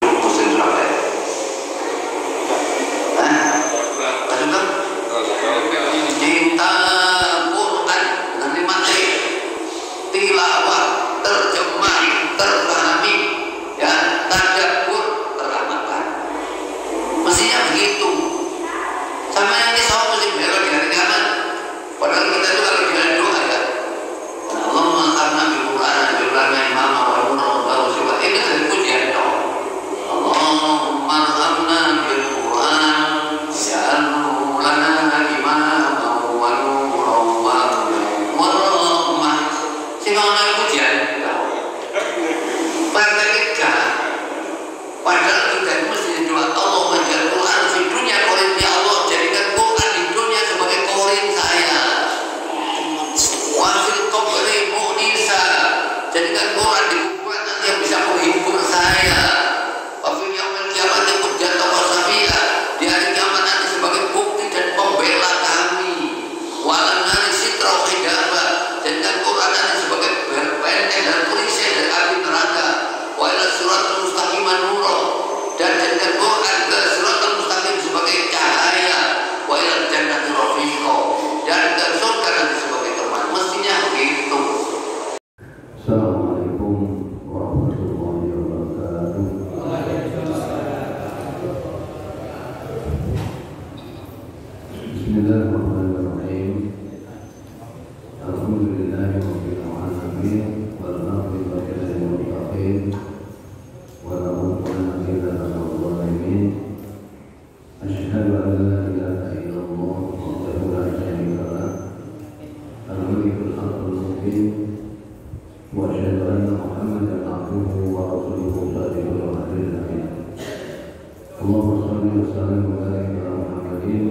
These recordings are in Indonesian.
Muslim Surabaya. Cinta Quran dengan 5 T, tilawah, terjemah, terpahami, ya, tadabbur, teramalkan. Mestinya begitu. Sama yang disawab mesti belok di hari kiamat. Padahal kita itu kalau jalan doa ya, Allahumma karena Al-Quran, Al-Quran imam wa sifat ini dari pujian doa. Allahumma arhamna bil Quran waj'alhu lana imaman wa nuran wa rahmah. Sing ana pujian doa. Prakteknya padahal kita mesti doa Allahumma ja'al Quran fi dunya qarin, ya Allah jadikan Quran di dunia sebagai qarin saya. Wa fil qabri mu'nisa, jadikan Quran di kuburan nanti yang bisa menghibur saya. Wa fil yaumil qiyamati hujjatan wa syafi'a, di hari kiamat nanti sebagai bukti dan pembela kami. Wa lan nari sitra wa hijaba, jadikan Quran nanti sebagai benteng dan perisai dari api neraka. Wa ila siratal mustaqim nura, dan jadikan Quran ke siratal mustaqim sebagai cahaya. Wa ila jannati rafiqa, dan ke surga nanti sebagai teman. Mestinya begitu. Assalamualaikum warahmatullahi wabarakatuh. Bismillahirrahmanirrahim. Alhamdulillahirabbil alamin wal aqibatu lil muttaqin wa la udwana illa 'alal zalimin. Asyhadu an la ilaha illallah wahdahu la syarika lah, al-malikul haqqul mubin, wa asyhadu anna Muhammadan 'abduhu wa rasuluhu shadiqul wa'dil amin. Allahumma shalli wa sallim wa barik ala Muhammadin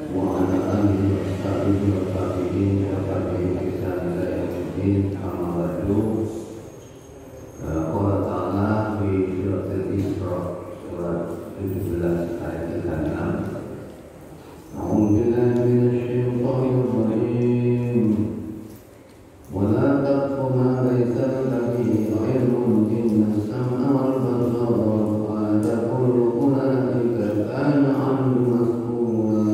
wa ala alihi wa sahbihi wa tabi'in wa tabi'in bi ihsan ila yaumiddin. Amma ba'du. Qala ta'ala fi suratul Isra surat 17 ayat 36. A'udzu billahi minasy syaithanir rajim. Wa la taqfu ma laysa laka bihi 'ilmun, inna as-sam'a wal basara wal fu'ada kullu ulaika kana 'anhu mas'ula.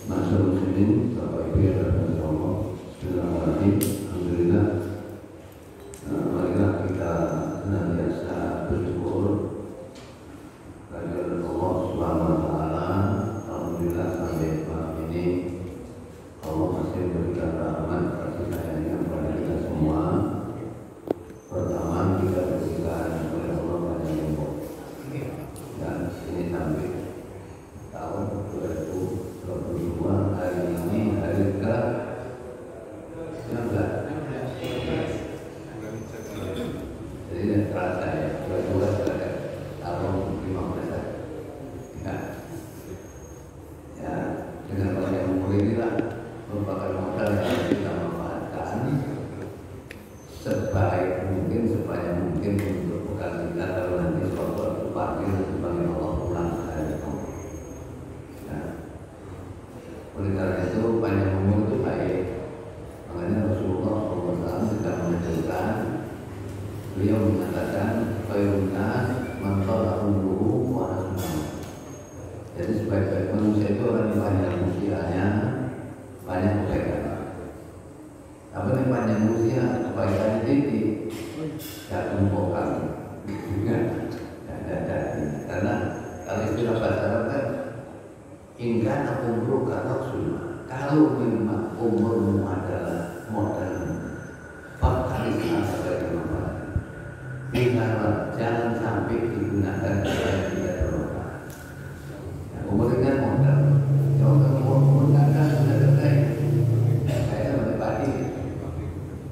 Masyaallah muslimin, Bapak Ibu yang dirahmati Allah, bismillahirrahmanirrahim. Alhamdulillah. Marilah kita senantiasa bersyukur kepada Allah Subhanahu wa taala. Alhamdulillah sampai malam ini Allah masih memberikan rahmat kasih sayangnya kepada kita semua. Pertama, kita diberikan oleh Allah banyak umur, dan ini sampai tahun 2022, hari ini hari ke-19. Jadi tidak terasa ya, 22 sudah tahun 15. Ya, dengan banyak umur inilah merupakan modal yang harus kita manfaatkan sebaik mungkin, sebanyak mungkin untuk bekal kita kalau nanti suatu waktu panggil sebagai Allah pulang ke hari kamu. Ya. Oleh karena itu panjang umur itu baik. Makanya Rasulullah SAW sudah mengajarkan, beliau mengatakan khairun nas man tala umruhu wa hasuna. Jadi sebaik-baik manusia itu orang yang panjang usianya, banyak kebaikan. Apa yang panjang usia, kebaikan tinggi, tidak kumpulkan. Karena kalau istilah bahasa Arab kan, ingkana umru kata sunnah. Kalau memang umurmu adalah modal, fakta itu sebagai manfaat. Ingatlah, jangan sampai digunakan supaya tidak bermanfaat. Umur ini kan modal. Kalau umur kakak sudah selesai, saya sampai pagi.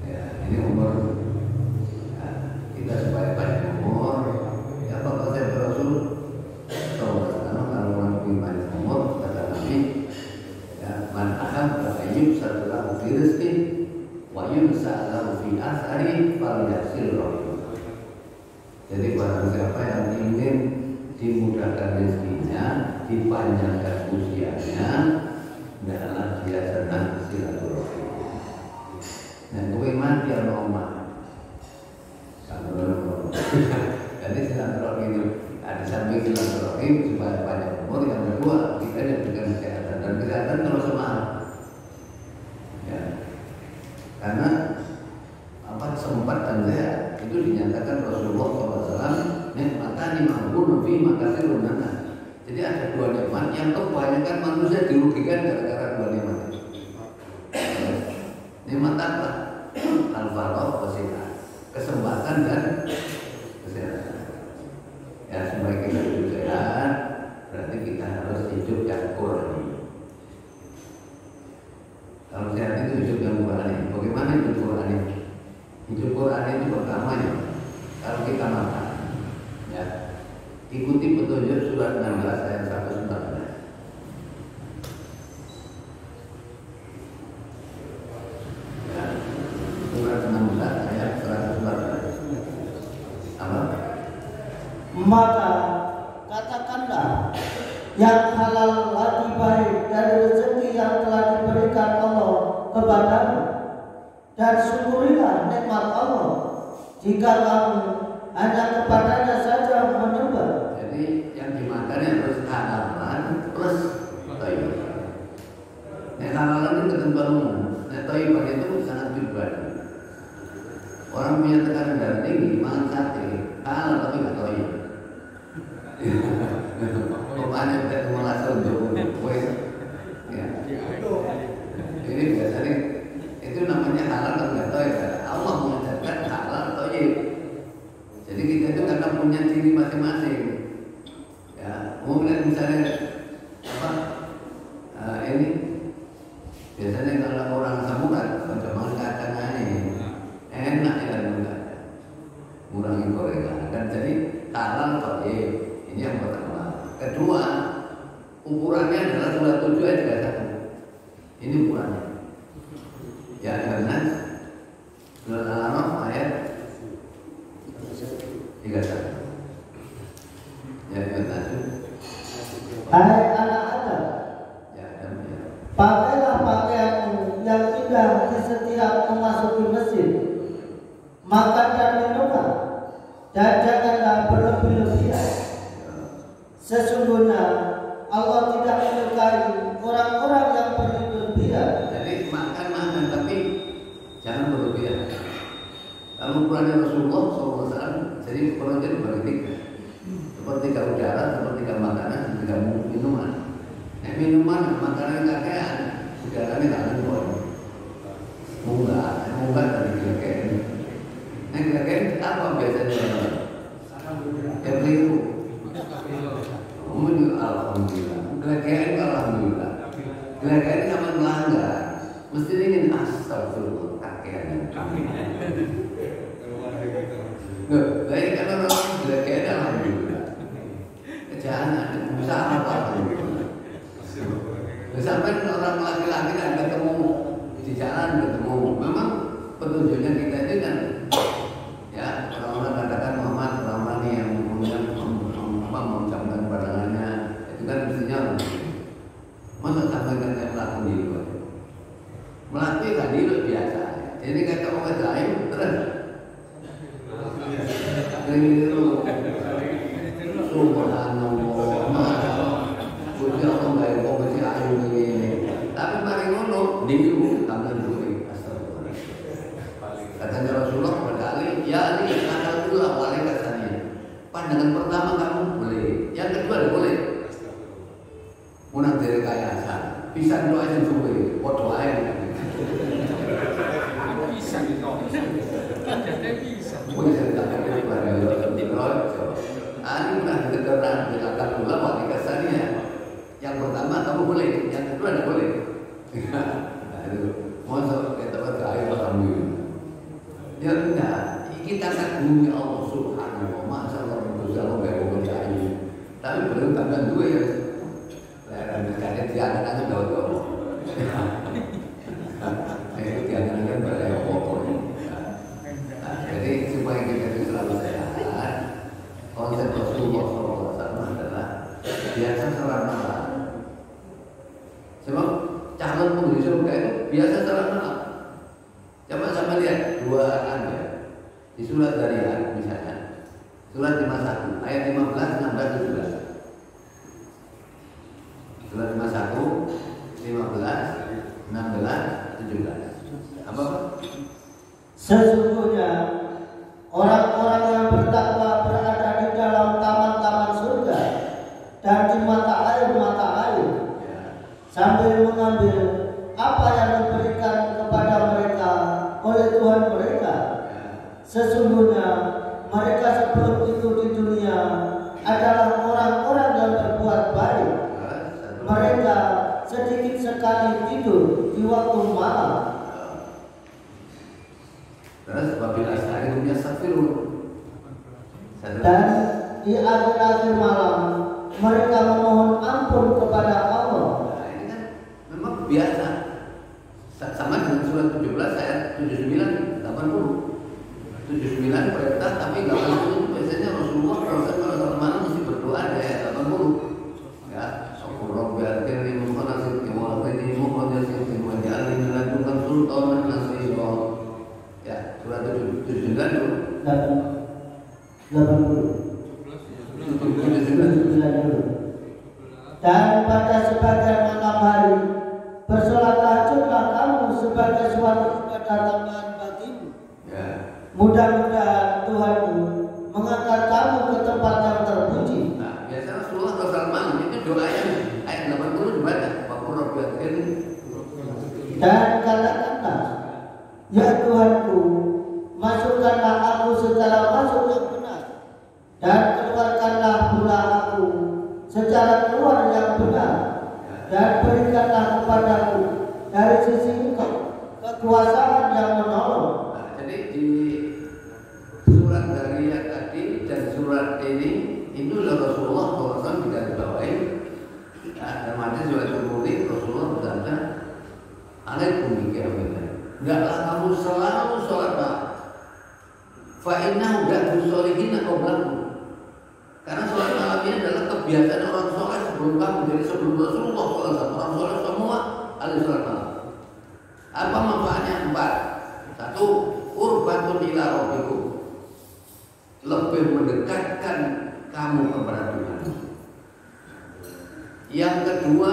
Ya, ini umur kita supaya panjang umur. Ya, Bapak saya Rasul kalau orang punya panjang umur, kata Nabi, ya, man ahabba ayyub sallallahu fi rizqin wa yunsalahu fi asari falyasil rahim. Jadi barang siapa yang ingin dimudahkan rezekinya, dipanjangkan usianya, adalah dia senang silaturahmi. Karena apa sempat dan sehat itu dinyatakan Rasulullah SAW nikmatani ma'bun fi makasirun nana. Jadi ada dua nikmat yang kebanyakan manusia dirugikan gara-gara dua nikmat itu. Nikmat apa? Al-faragh wa sihat, kesempatan dan kesehatan. Ya supaya kita hidup sehat, berarti kita harus hidup yang Qur'ani. Kalau sehat itu hidup yang Qur'ani. Bagaimana hidup Qur'ani? Hidup Qur'ani itu pertama ya, kalau kita makan, ya ikuti petunjuk surat 16 ayat 114. Surat 16 ayat 114. Apa? Maka katakanlah yang halal lagi baik dari rezeki yang telah diberikan Allah kepadamu, dan syukurilah nikmat Allah jika kamu hanya kepadanya saja menyembah. Jadi yang dimakan harus halalan plus thayyib. Nek halalan itu ketentuan umum. Nek thayyib itu sangat pribadi. Orang punya tekanan darah tinggi makan sate halal tapi nggak thayyib. Pokoknya kita malah untuk kue. Ya. Ini biasanya itu namanya halal atau nggak thayyib. Allah mengajarkan halal thayyib. Jadi kita itu karena punya ciri masing-masing. Ya, mau lihat misalnya apa? Ini biasanya kalau orang samukan macam kacang ini enak ya enggak. Kurangi gorengan dan jadi halal thayyib. Ini yang pertama. Kedua, ukurannya adalah surat 7 ayat 31. Ini ukurannya. Ya, karena surat Al-An'am ayat 31. Ya, 31. Hai anak Adam, Ya, Adam ya. pakailah pakaianmu yang indah di setiap memasuki masjid, makan dan minumlah, dan janganlah berlebih-lebihan. Sesungguhnya Allah tidak menyukai orang-orang yang berlebih-lebihan. Jadi makan tapi jangan berlebihan. Lalu ukurannya Rasulullah SAW, jadi ukuran itu bagi tiga. Sepertiga udara, sepertiga makanan, sepertiga minuman. Minuman, makanan kakean, udaranya tak lupa. Munggah dari kakean. Kakean apa biasanya? Yang keliru. Alhamdulillah. Kakean alhamdulillah. Kakean sama melanggar. Mesti ingin astagfirullah kakean. Baik kalau orang kakean alhamdulillah. Jangan bisa apa sampai orang laki-laki dan ketemu di jalan ketemu, memang petunjuknya kita itu kan ya orang-orang katakan Muhammad orang-orang yang mengucapkan pandangannya itu kan mestinya masa sampaikan kayak pelaku di luar melatih tadi itu biasa. Jadi kata orang lain terus keliru tapi mari ngono diu tangan duwe astagfirullah. Katanya Rasulullah berkali, ya ini akal dulu awalnya katanya. Pandangan pertama kamu boleh, yang kedua boleh. Munang dari kayasan, bisa doa aja duwe, foto aja. Bisa gitu. Bisa. Boleh saya tak pada ini pernah kedengaran berkata pula wali kasarnya. Yang pertama kamu boleh, yang kedua tidak boleh. Masuk kita berkaya alhamdulillah. Ya enggak, kita kagumi Allah Subhanahu wa Masa Allah berdosa Allah gak berkaya. Tapi belum tambah dua ya. Lain kali diangan-angan jauh-jauh. Itu diangan-angan berkaya pokoknya. Jadi supaya kita selalu sehat. Konsep Rasulullah SAW adalah biasa sholat malam. Sebab calon penghuni surga itu biasa sholat malam. Coba sama lihat dua anda di surat Zariyat misalnya, surat 51 ayat 15, 16, 17. Surat 51, 15, 16, 17. Apa? Sesungguhnya orang-orang yang bertakwa berada di dalam taman-taman surga dan di mata air sambil mengambil apa yang diberikan kepada mereka oleh Tuhan mereka. Sesungguhnya mereka sebelum itu di dunia adalah orang-orang yang berbuat baik. Mereka sedikit sekali tidur di waktu malam. Terus apabila sehari yastaghfirun. Dan di akhir-akhir malam mereka memohon ampun kepada Allah. Nah, ini kan memang biasa. Sama dengan surat 17 ayat 79, 80. 79 perintah tapi 80 biasanya Rasulullah kalau malam mesti berdoa di ayat 80. Ya, Rabbbi akhirni muqannatin wa akhirni muqannatin wa ja'alni min ladunka sultanan nasira. Ya, surat 79 dulu. 80 dulu. Dan pada sebagian malam hari bersolat tahajudlah kamu sebagai suatu ibadah tambahan bagimu. Ya. Mudah-mudahan Tuhanmu mengangkat kamu ke tempat yang terpuji. Nah, biasa Rasulullah kalau salat malam itu doanya ayat 80 dibaca. Rabbi akhirni. Dan katakanlah, ya Tuhanku, masukkanlah aku secara masuk yang benar, dan keluarkanlah pula aku secara keluar yang benar, dan berikanlah kepadaku dari sisi Engkau kekuasaan yang menolong. Nah, jadi di surat Dariyat tadi dan surat ini itu Rasulullah SAW tidak dibawahi. Dan hadis juga terbukti Rasulullah berkata, alaikum biqiyamillah. Enggaklah kamu selalu sholat malam. Fa innahu da'u sholihin qablakum. Karena sholat malam ini adalah kebiasaan orang sholat sebelum kamu. Jadi sebelum Rasulullah SAW, orang sholat semua harus sholat malam. Apa manfaatnya? 4. 1. Qurbatun ila rabbikum. Lebih mendekatkan kamu kepada Tuhan. Yang kedua,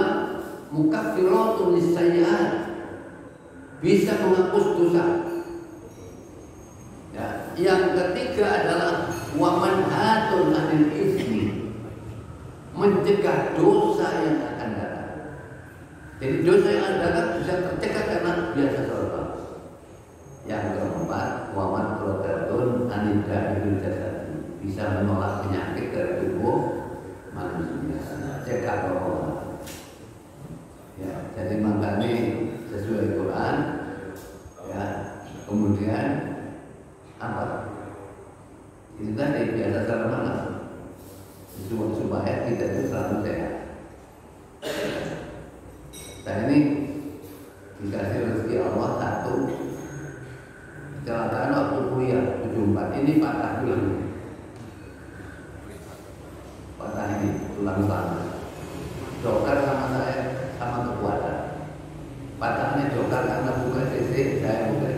mukaffiratun lis-sayyi'at. Bisa menghapus dosa. Ya. Yang ketiga adalah wamanhatun 'anil itsmi. Mencegah dosa yang akan datang. Jadi dosa yang akan datang bisa tercegah karena biasa sholat. Yang keempat, wamanhatun 'anil jasad. Bisa menolak penyakit dari tubuh manusia. Cegah corona. Ya, jadi makanya sesuai Quran, ya. Kemudian apa? Itu tadi biasa sholat malam supaya kita itu selalu sehat. Dan ini dikasih rezeki Allah satu. Kecelakaan waktu kuliah 74 ini patah tulang. Patah ini tulang sana. Dokter sama saya sama kekuatan. Patahnya dokter karena buka CC, saya buka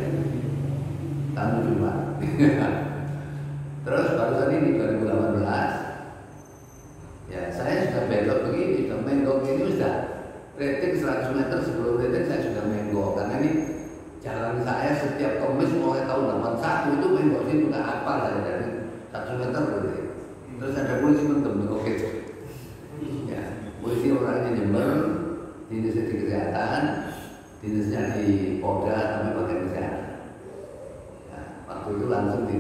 tahun 75. Terus barusan ini 2018, ya saya sudah belok begini, sudah menggok ini sudah rating 100 meter sebelum rating saya sudah menggok. Karena ini jalan saya setiap Kamis mulai tahun 81 itu menggok sini udah apa saya dari 100 meter berarti. Terus ada polisi menggok itu. Ya, polisi orangnya Jember, dinasnya di kesehatan, dinasnya di Polda tapi pakai kesehatan. Ya, waktu itu langsung di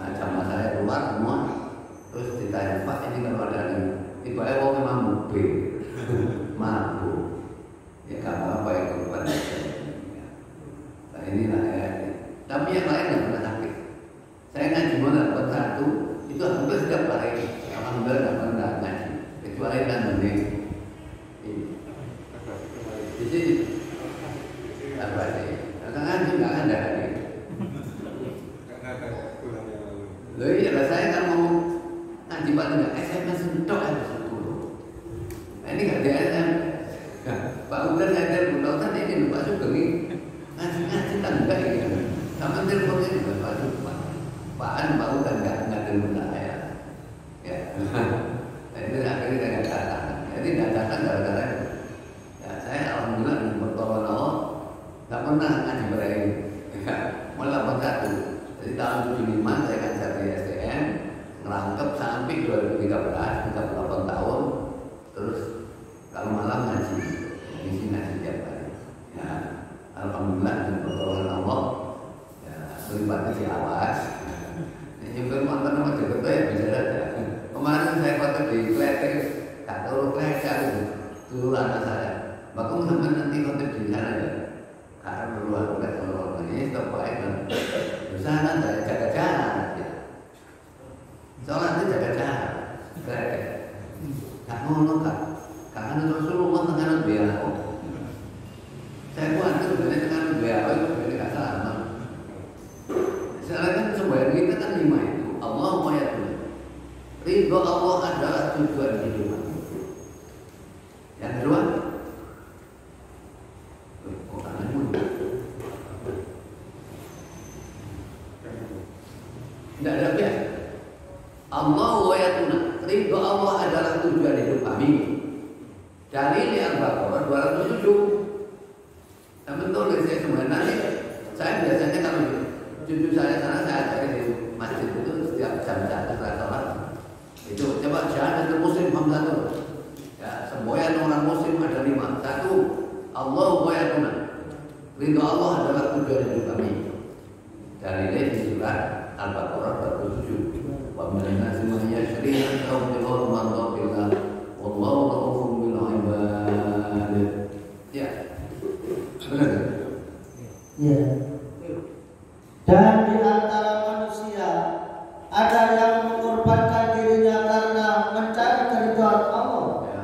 jamaah saya keluar semua, terus ditanya, Pak ini kalau ada yang tiba-tiba mau memang mobil, mabuk, ya gak apa-apa ya keluar. Nah inilah ya. Tapi yang lain nggak pernah sakit. Saya ngaji mana dapat 1, itu hampir setiap hari. Alhamdulillah nggak pernah ngaji. Kecuali kan ini. Di sini apa sih? Karena ngaji nggak ada. Loh iya, saya kan mau ngaji Pak enggak SMS entok aja 10. Nah ini nggak ada SMS. Pak Udan ngajar Bu Dokter ini Pak Sugeng ini ngaji tangga ya. Sama teleponnya juga Pak Sugeng. Pak Udan nggak telepon saya. Ya. Nah itu akhirnya saya nggak datang. Jadi nggak datang gara-gara ya saya alhamdulillah bertolong Allah nggak pernah ngaji berani. Malah Jadi tahun 75 saya ngajar di STM, ngerangkep sampai 2013, 38 tahun. Terus kalau malam ngaji, ngisi ngaji tiap hari. Ya, alhamdulillah dengan pertolongan Allah, ya melibatkan si awas. Ini firman nama Jakarta ya bisa saja. Kemarin saya pakai di Kletek, tak tahu Kletek dulu anak saya. Maka mungkin nanti kontak di sana ya. Karena berluar kalau ini terbaik kan. Di sana saya jaga jarak. Ya. Soalnya itu jaga jarak. Kletek. Tak mau nongak. Karena Rasulullah tengah biar. Saya buat itu sebenarnya tengah biar itu sebenarnya tak salah. Sekarang kan sembahyang kita kan 5 itu. Allahumma ya Tuhan. Ridho Allah adalah tujuan hidup. Yang kedua, tidak ada biar. Allahu wa yatuna. Ridho Allah adalah tujuan hidup kami. Dari ini Al-Baqarah 207. Saya betul saya sebenarnya saya biasanya kalau cucu saya sana saya ajari di masjid itu setiap jam-jam setelah sholat itu coba syahadat muslim hamzah. Ya, semboyan orang muslim ada 5. 1, Allahu wa yatuna. Ridho Allah adalah tujuan hidup kami. Dari ini surat Al-Baqarah 27. Wa minan nasi man yashri al-qawla mardatillah wallahu ra'ufun bil ibad. Ya. Benar. Ya. Dan di antara manusia ada yang mengorbankan dirinya karena mencari keridhaan Allah. Ya.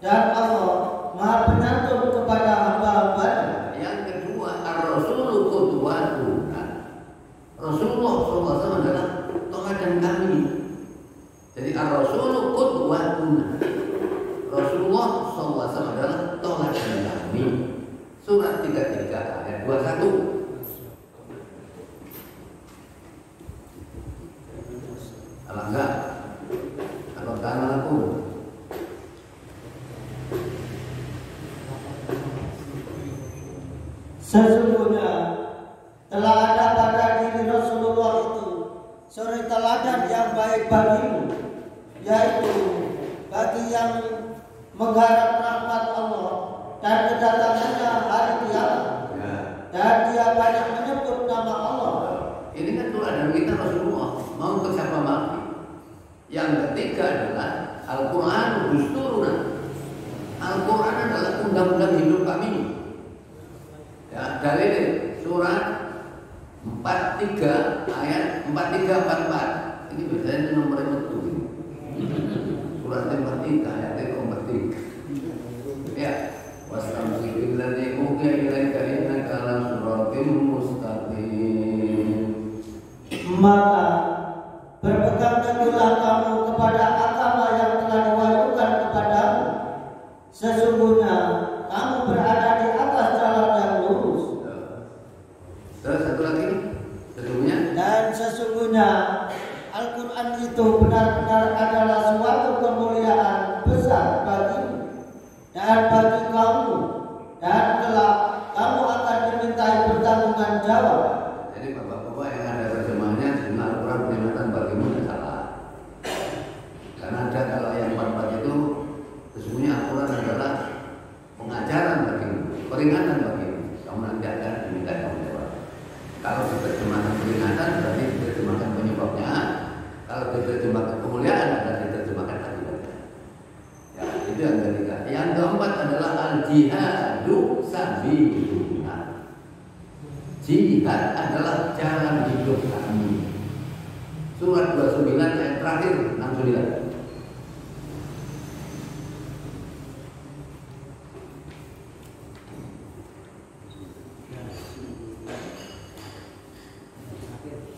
Dan Allah Maha Penyantun kepada hamba-hambanya. Yang kedua, Ar-Rasulu qudwatuna. Rasulullah SAW adalah teladan kami. Jadi Ar-Rasulu qudwatuna. Rasulullah SAW adalah teladan kami. Surat 33 ayat 21. Alangkah kalau tanah aku sesungguhnya telah ada pada diri Rasulullah itu suri teladan yang baik bagimu, yaitu bagi yang mengharap rahmat Allah dan kedatangannya hari kiamat. ya. Dan dia banyak menyebut nama Allah. Ini kan teladan kita Rasulullah. Mau ke siapa mati. Yang ketiga adalah Al-Quran Dusturuna. Al-Quran adalah undang-undang hidup kami. Ya, dari surat 43 ayat 4344. Ini biasanya nomor itu. Surat 43 ayat 43. Ya, wastamsik billadzi uhiya ilaika innaka ala siratim mustaqim. Maka berpegang teguhlah kamu kepada agama yang telah diwahyukan kepadamu. Sesungguhnya kamu berada di atas jalan yang lurus. Terus satu lagi, sesungguhnya Dan sesungguhnya Al-Quran itu benar-benar adalah suatu kemuliaan besar bagimu dan bagi kamu, dan kelak kamu akan dimintai pertanggungan jawab. jadi bapak-bapak yang ada terjemahannya sebenarnya Al-Quran peringatan bagimu tidak salah. Karena ada kalau yang 44 itu sesungguhnya Al-Quran adalah pengajaran bagimu, peringatan bagimu. Kamu nanti akan diminta tanggung jawab. Kalau diterjemahkan peringatan berarti diterjemahkan penyebabnya. Kalau diterjemahkan kemuliaan berarti diterjemahkan akibatnya. Ya, itu yang ketiga. Yang keempat adalah al-jihadu sabilillah. Jihad adalah jalan hidup kami. Surat 29 ayat terakhir 69.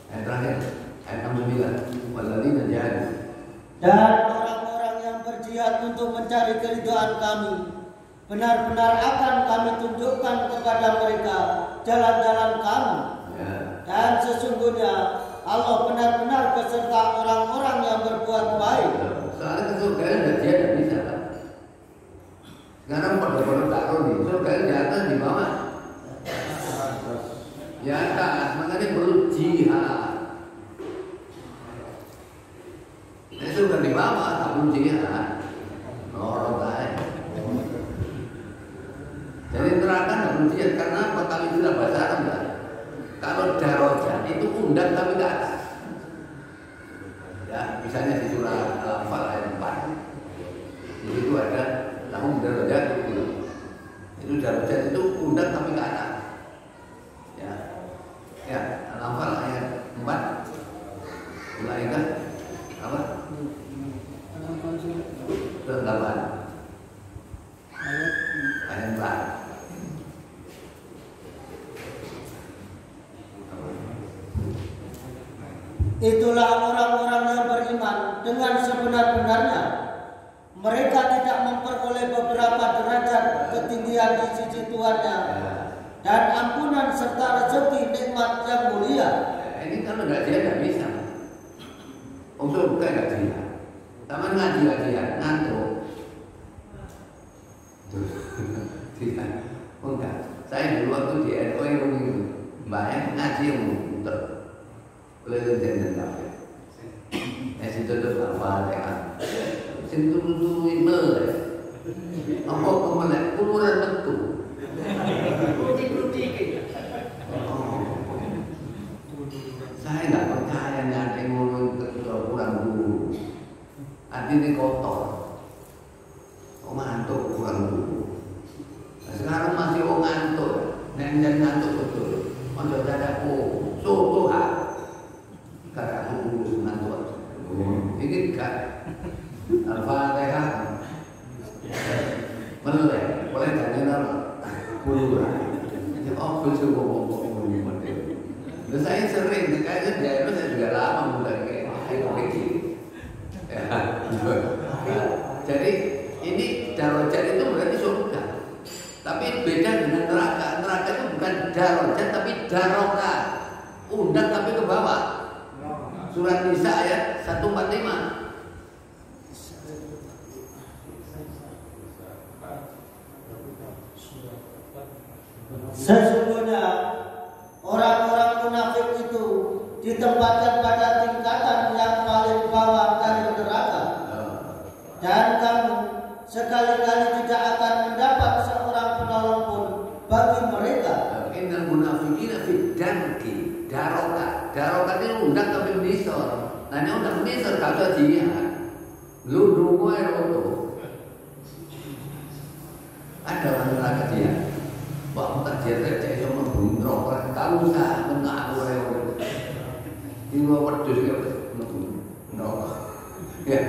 Ayat terakhir ayat 69. Walladzina jahadu. Dan orang-orang yang berjihad untuk mencari keridhaan kami, benar-benar akan kami tunjukkan kepada mereka jalan-jalan kami. Ya. Dan sesungguhnya Allah benar-benar beserta orang-orang yang berbuat baik. Soalnya ke surga tidak dia tidak bisa kan. Sekarang pada taruh nih surga di atas di bawah. Di atas makanya perlu jihad. langsung jihad. Lorong aja. Jadi neraka nggak perlu jihad karena apa? Kalau istilah bahasa Arab enggak. Kalau darajat itu undang tapi ke atas. Ya, misalnya di surah Al-Anfal ayat 4. Di situ ada lahum darajat itu darajat itu undang tapi ke atas. Ya, Al-Anfal ayat 4. Ulaika apa? Surat 8 ayat 4. Itulah orang-orang yang beriman dengan sebenar-benarnya. Mereka tidak memperoleh beberapa derajat ketinggian di sisi Tuhannya dan ampunan serta rezeki nikmat yang mulia. Ini kalau nggak dia nggak bisa. Untuk bukan nggak dia. Taman ngaji-ngajian ngantuk. Tidak. Enggak. Saya dulu waktu di NU yang banyak ngaji yang muter. Keliling dan kafe. Situ tuh apa ya? Situ dulu itu. Apa kemudian ukuran betul. Saya nggak percaya nih ada yang ngomong kurang dulu. Artinya kotor. Ngantuk kurang dulu. Nah, sekarang masih ngantuk. Nenek ngantuk betul. Masuk ada soto ha. Karena aku dulu ngantuk. Ini kan Al-Fatihah. Melek, boleh jangan puluhan. Oh, betul ngomong. Terus saya sering, kayaknya dia saya juga lama mulai kayak begini. Jadi ini darajat itu berarti surga. Tapi beda dengan neraka. Neraka itu bukan darajat tapi daroka. Undang tapi ke bawah. Surat Nisa ayat 145. Sesungguhnya orang-orang munafik itu ditempatkan pada tingkatan yang paling bawah dari neraka. Dan kamu sekali-kali tidak akan mendapat seorang penolong pun bagi mereka. Innal munafiqina fi darki daroka. Daroka itu undang tapi menisor. Nah ini undang menisor kalau dia lu gue roto. Ada orang neraka dia. Wah, tak dia terjadi sama bunro. Kalau saya mengaku lewat di luar wedus ya, ya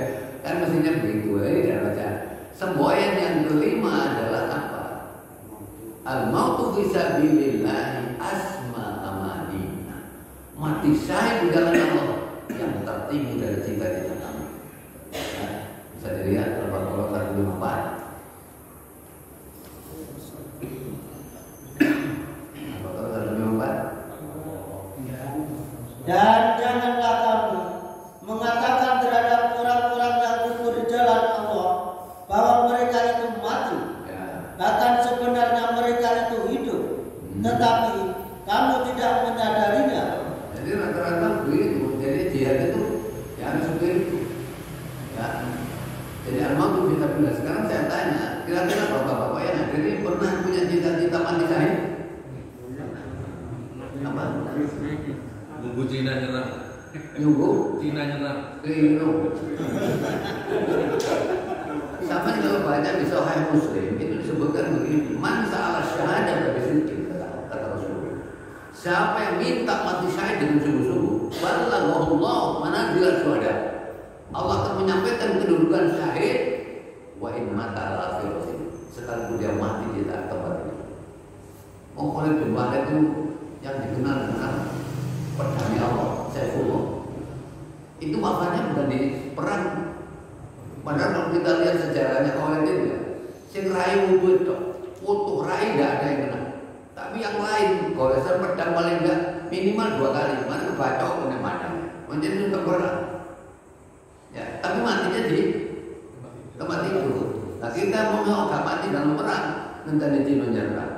kan mestinya begitu. Ini darajat. Semboyan yang kelima adalah apa? Al-mautu fi sabilillah asma amanina. Mati syahid di jalan Allah yang tertinggi dari cita-cita kami. Nah, bisa dilihat Al-Baqarah 154. Dan janganlah kamu mengatakan terhadap orang-orang yang kufur di jalan Allah bahwa mereka itu mati. Bahkan sebenarnya mereka itu hidup, tetapi kamu tidak menyadarinya. Jadi rata-rata begitu. Jadi jihad itu yang seperti itu. Ya. Jadi al-mautu fi sabilillah. Sekarang saya tanya, kira-kira bapak-bapak yang ada ini pernah punya cita-cita mati syahid? Apa? Nunggu Cina nyerah. Nunggu Cina nyerah. keliru. Sama kalau baca di Sahih Muslim itu disebutkan begini, man sa'ala syahadah bisidqin kata Rasulullah. Siapa yang minta mati syahid dengan sungguh-sungguh, balaghallahu manazil syuhada. Allah akan menyampaikan kedudukan syahid wa in mata ala firqin. Sekalipun dia mati di tempat itu. Oh, oleh jumlah itu yang dikenal dengan pedangnya Allah, Saifullah. Itu makanya bukan di perang. Padahal kalau kita lihat sejarahnya Khalid itu ya, sing rai wudu itu, utuh rai tidak ada yang kena. Tapi yang lain, goresan pedang paling enggak minimal 2 kali. Mana kebacok kena padang. Macam itu terberat. Ya, tapi matinya di tempat itu. Nah kita mau nggak mati dalam perang, nanti di menyerang.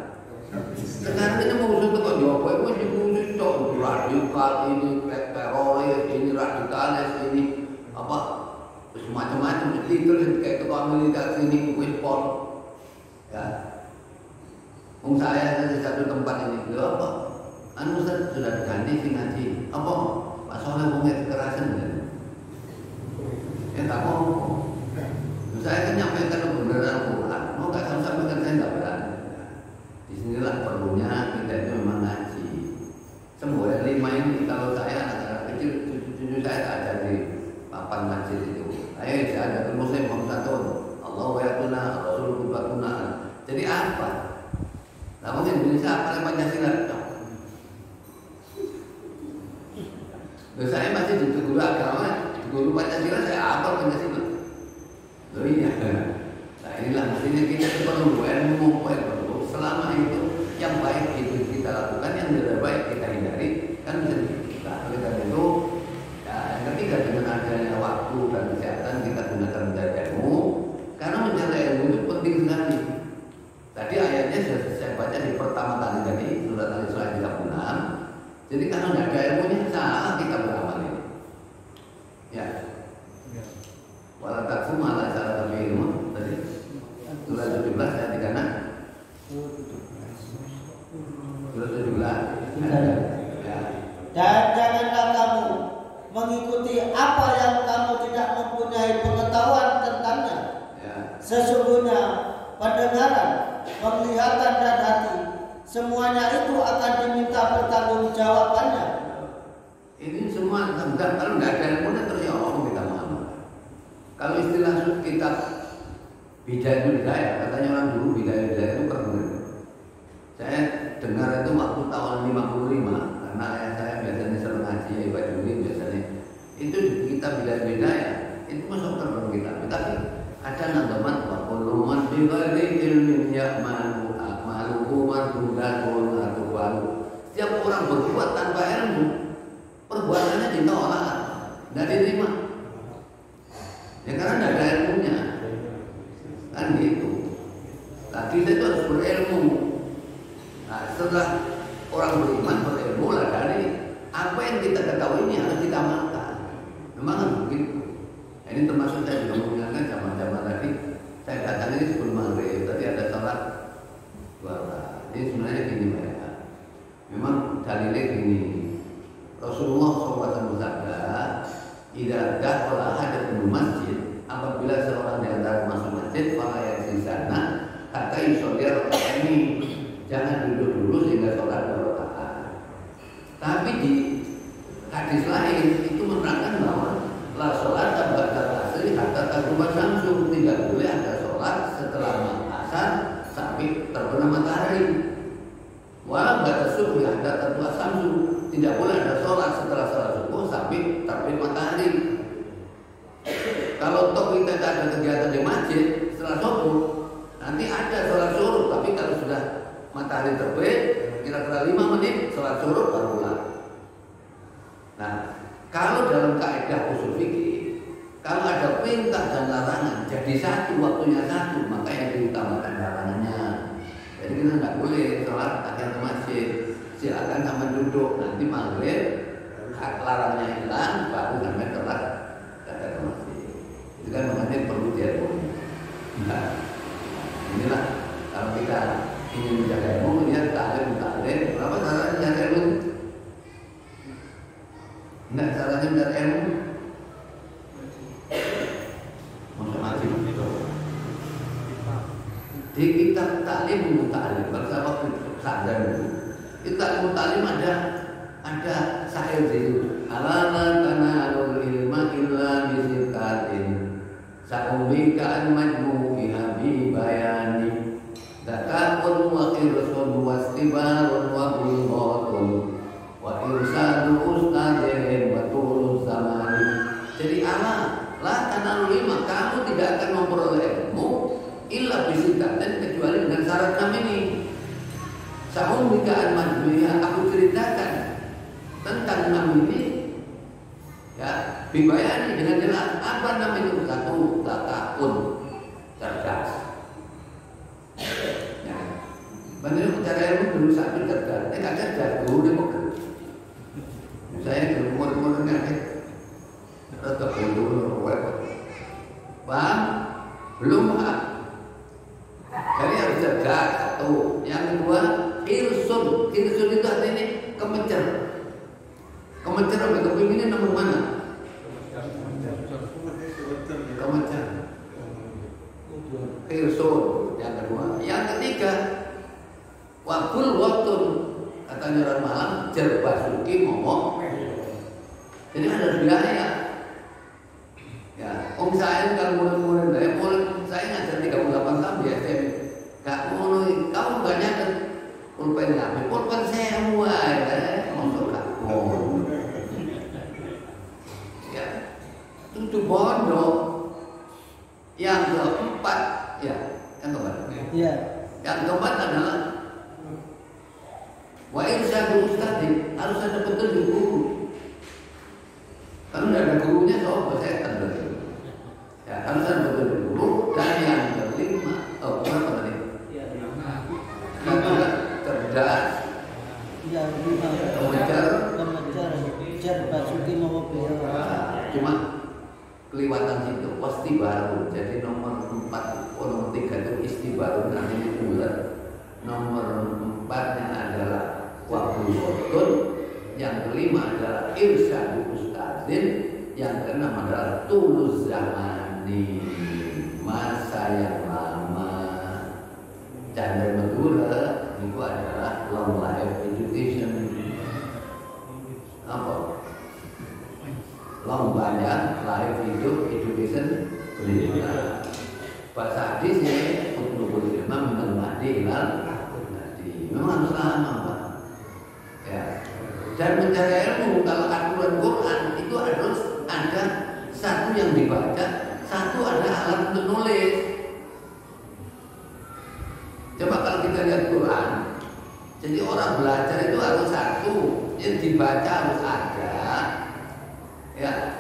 Sekarang kita mau usul kok jawab, itu diusul cok radikal ini, teroris ini, radikalis ini, apa macam-macam macam itu kayak ketua militer ini Wispol, ya. Saya di satu tempat ini, lo apa? Anu Ustaz sudah diganti sih ngaji, apa? Pak Soleh punya kekerasan kan? Ya tak mau. Saya kan nyampaikan kebenaran Quran, mau nggak sampaikan saya nggak berani. Disinilah perlunya kita itu memang ngaji. Semua 5 ini kalau saya anak-anak kecil, cucu saya tak ada di papan masjid itu. Saya ada di Muslim Muhammadun, Allah wa yakuna, Rasulullah bakuna. Jadi apa? Nah mungkin Indonesia apa yang Pancasila? Saya masih di guru agama, di guru Pancasila saya apa Pancasila? Loh iya. Nah inilah mestinya kita perlu ilmu, perlu selama itu yang baik itu kita lakukan, yang tidak baik kita hindari, kan bisa kita. Oleh karena itu, ya, yang ketiga dengan adanya waktu dan kesehatan kita gunakan mencari ilmu, karena mencari ilmu itu penting sekali. Tadi ayatnya sudah saya baca di pertama kali tadi surat Al-Isra 36. Jadi kalau tidak ada ilmunya salah kita beramal ini. Ya. Walau takfu malah salah tapi ilmu tadi surat 17 ayat 36. Surat 17 ya. Dan janganlah kamu mengikuti apa yang kamu tidak mempunyai pengetahuan tentangnya. Ya. Sesungguhnya pendengaran, penglihatan dan hati, semuanya itu akan diminta pertanggungjawabannya. Ini semua tentang kalau nggak ada ilmu terus ya Allah kita malu. Kalau istilah kitab Bidayah, katanya orang dulu Bidayah itu keren. Saya dengar itu waktu tahun 55 karena ayah saya biasanya sering ngaji ya Ibu Juli biasanya itu kita Bidayah itu masuk keren kita. Tapi ada nadaman wakuluman bighairi ilmin ya'malu a'maluhu mardudatun atau baru. Setiap orang berbuat tanpa ilmu perbuatannya ditolak, tidak diterima. Ya karena tidak ada ilmunya, kan gitu. Nah kita itu harus berilmu. Nah setelah orang beriman berilmu lah dari apa yang kita ketahui ini harus kita amalkan. Memang kan begitu. Nah, ini termasuk saya juga mengingatkan zaman-zaman tadi saya datang ini sebelum maghrib tadi ada sholat duha. Ini sebenarnya gini mereka. Memang dalilnya gini. Rasulullah SAW bersabda, "Idza dakhala ahadukum masjid," apabila seorang di antara masuk masjid, fala yasisana hatta yusalli raka'ataini. Jangan duduk dulu sehingga sholat 2 rakaat. Tapi di hadis lain itu menerangkan bahwa la sholat ba'da asri hatta taghrub syamsu. Tidak boleh ada sholat setelah asar sampai terbenam matahari. Wa ba'da subuh hatta tatlu'a syamsu. Tidak boleh ada sholat setelah sholat subuh sampai terbit matahari. Kalau toh kita ada kegiatan di masjid setelah subuh, nanti ada sholat zuhur. Tapi kalau sudah matahari terbit, kira-kira 5 menit sholat zuhur baru pulang. Nah, kalau dalam kaidah usul fikih, kalau ada perintah dan larangan jadi satu, waktunya satu, maka yang diutamakan larangannya. Jadi kita tidak boleh sholat akhir ke masjid. Silakan sama duduk, nanti maghrib hak larangnya hilang, baru sampai sholat ke masjid. Itu kan makanya perlu diilmu. Nah, inilah kalau kita ingin menjaga ilmu, lihat taklim. Berapa caranya menjaga ilmu? Enggak, caranya menjaga ilmu macam-macam. Di kitab taklim mutalim, bersama sadar kita mutalim ada syair itu. Alana tanalul ilma illa bisikatin sa'umika an majmu'iha bi bayani zakatun wa irsun wa istibarun wa bulghatun wa irsadu ustadin wa tulus zamani. Jadi la tanalul ilma, kamu tidak akan memperoleh ilmu illa bisikatin kecuali dengan syarat kami ini. Sahum bikaan majmu'iyah, aku ceritakan tentang nama ini ya, bibayani dengan jelas apa nama itu. Satu, takun, cerdas ya. Benar bicara ilmu dulu satu cerdas, nggak cerdas, guru dia bukan. Saya umur-umurnya rata bodoh, web. Kemencar apa kepinginnya nemu mana? Kemencar. Kirsun yang kedua. Yang ketiga, wakul waktun katanya orang Malang jerbasuki ngomong. Jadi ada biaya. Ya, om saya kan murid-murid saya, murid saya ngajar 38 tahun di SM. Gak mau, kamu banyak kan pulpen ngapain? Pulpen semua ya, masuk kamu. Ya, itu bodoh. Yang keempat, ya, yang keempat. Ya. Yang keempat adalah wa irsyadul ustadz, harus ada petunjuk guru. Kalau tidak ada gurunya, so setan berarti. Ya, harus ada petunjuk guru. Dan yang kelima, berapa tadi? Cerdas. Ya, Kemencar. Jerbasuki mau Cuma kelewatan situ, pasti baru. Jadi nomor 4, nomor 3 itu istibaru, nanti ular. Nomor 4-nya adalah waktu sotun. Yang kelima adalah irsyadu ustadzin. Yang keenam adalah tulus zamani, masa yang lama. Canda Madura itu adalah long life education. Apa? Long banyak life hidup education pendidikan. Bahasa hadisnya untuk imam menghadi hilal nanti memang harus lama Pak. Ya. Dan mencari ilmu kalau aturan Quran itu harus ada satu yang dibaca, satu ada alat untuk nulis. Coba kalau kita lihat Quran, jadi orang belajar itu harus satu, yang dibaca harus ada, ya,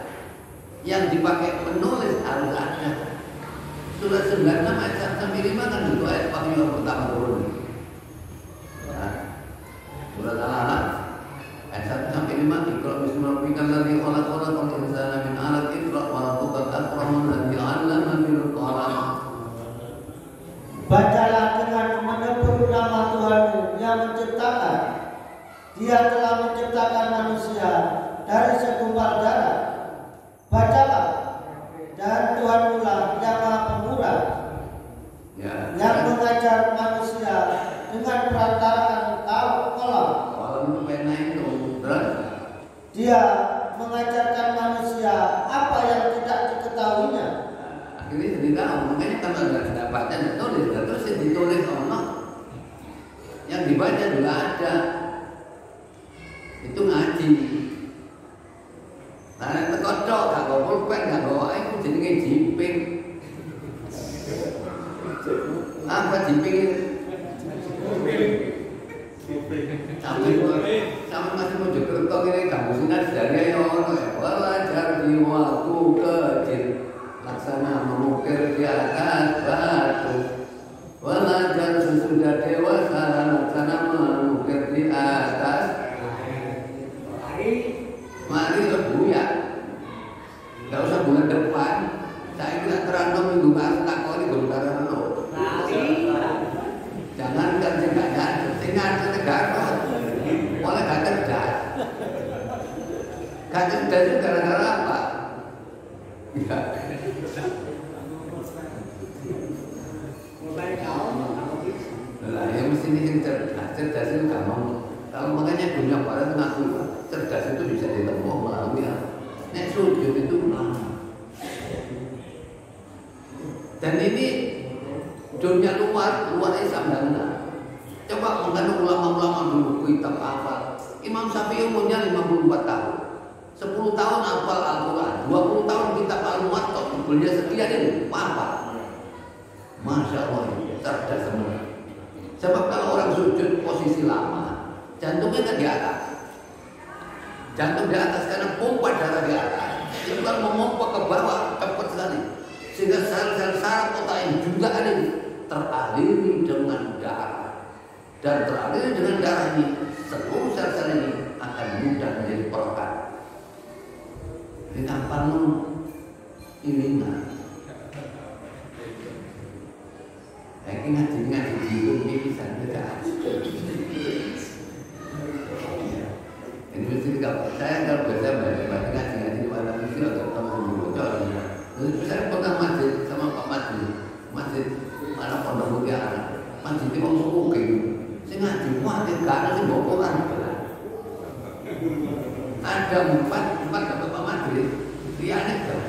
yang dipakai penulis harus ada. Surat 96 ayat 1-5 kan itu ayat yang pertama turun. Ya. Surat Al-Alaq ayat 1-5, Iqra bismi rabbikal ladzi khalaq khalaqal insana min 'alaq, Iqra wa rabbukal akram alladzi 'allama bil qalam. Bacalah dengan menyebut nama Tuhanmu yang menciptakan. Dia telah menciptakan manusia dari segumpal darah. Bacalah, dan Tuhanmu lah yang Maha Pemurah, Ya, yang mengajar manusia dengan perantaraan kalam. Kalau itu pena itu terus Dia mengajarkan manusia apa yang tidak diketahuinya. akhirnya jadi tahu. Makanya kalau nggak baca ditulis, terus yang ditulis ono, yang dibaca juga ada. Itu ngaji. Nah, tekodok gak bawa pulpen, gak bawa itu jenenge jiping. Apa jiping? Sampai masih mau jogereto ini kamu sinar dari ono belajar di waktu kecil, laksana mengukir di atas batu. Belajar sesudah dewasa, laksana mengukir di atas. Mari lebu ya, nggak usah bulan depan. Saya kira terang minggu baru tak kau ini belum karena lo. Jangan kan tinggal negara, oleh gak cerdas. Gak cerdas itu gara-gara apa? Ya. Nah, yang mesti ini cerdas itu gampang. Kalau makanya dunia barat ngaku cerdas itu bisa ditempuh melalui nek sujud itu lama. Dan ini dunia luar Islam dan benar. Coba mengandung ulama-ulama dulu kitab hafal. Imam Syafi'i umurnya 54 tahun. 10 tahun hafal Al-Quran, 20 tahun kitab Al-Muwatta, beliau sekian ini apa? Masya Allah, cerdas semua. Sebab kalau orang sujud posisi lama, jantungnya kan di atas. Jantung di atas karena pompa darah di atas. Itu kan memompa ke bawah cepat sekali. Sehingga sel-sel saraf otak yang juga ada teraliri dengan darah. Dan teraliri dengan darah ini, seluruh sel-sel ini akan mudah menjadi perekat. Ini tanpa ilingan. Ini ngaji jiwa ini bisa tidak. Ini saya kalau biasa baca ngaji di mana mesti atau sama bocor. Terus saya pernah masjid sama Pak masjid mana pondok mutiara, masjid itu mau suku saya ngaji masjid karena sih bawa orang. Ada empat Pak masjid, dia aneh kan?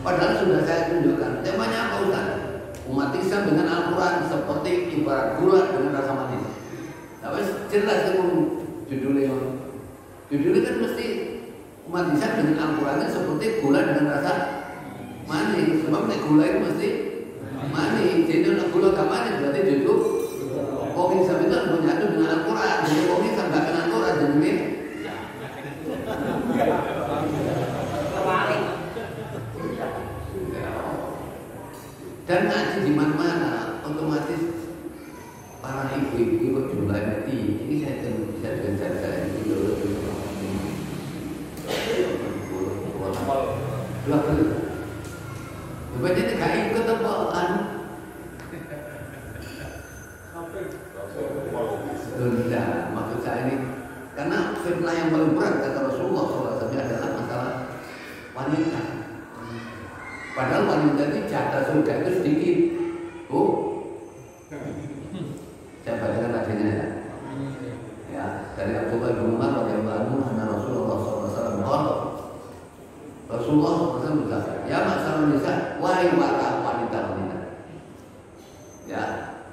Padahal sudah saya tunjukkan temanya apa Ustaz? Umat Islam dengan Al-Quran seperti ibarat gula dengan rasa manis. Tapi jelas kan judulnya kan mesti umat Islam dengan Al-Quran seperti gula dengan rasa manis. Sebab gula itu mesti manis. Jadi gula gak manis berarti judul orang Islam itu harus menyatu dengan Al-Quran. Jadi orang Islam gak kenal Al-Quran jadi dan ngaji di mana-mana otomatis para ibu-ibu jumlahnya tinggi. Ini saya bisa dengan cara ini dulu. Dua kali. Coba jadi gak ikut tebakan. Tidak, maksud saya ini karena fitnah yang paling berat kata Rasulullah SAW adalah masalah wanita. Padahal wanita itu jatah surga itu sedikit. Saya bacakan hadisnya ya. Ya, dari Abdullah bin Umar radhiyallahu anhu anna Rasulullah SAW qala Rasulullah SAW berkata, "Ya ma'syarun nisa, wahai para wanita-wanita. Ya,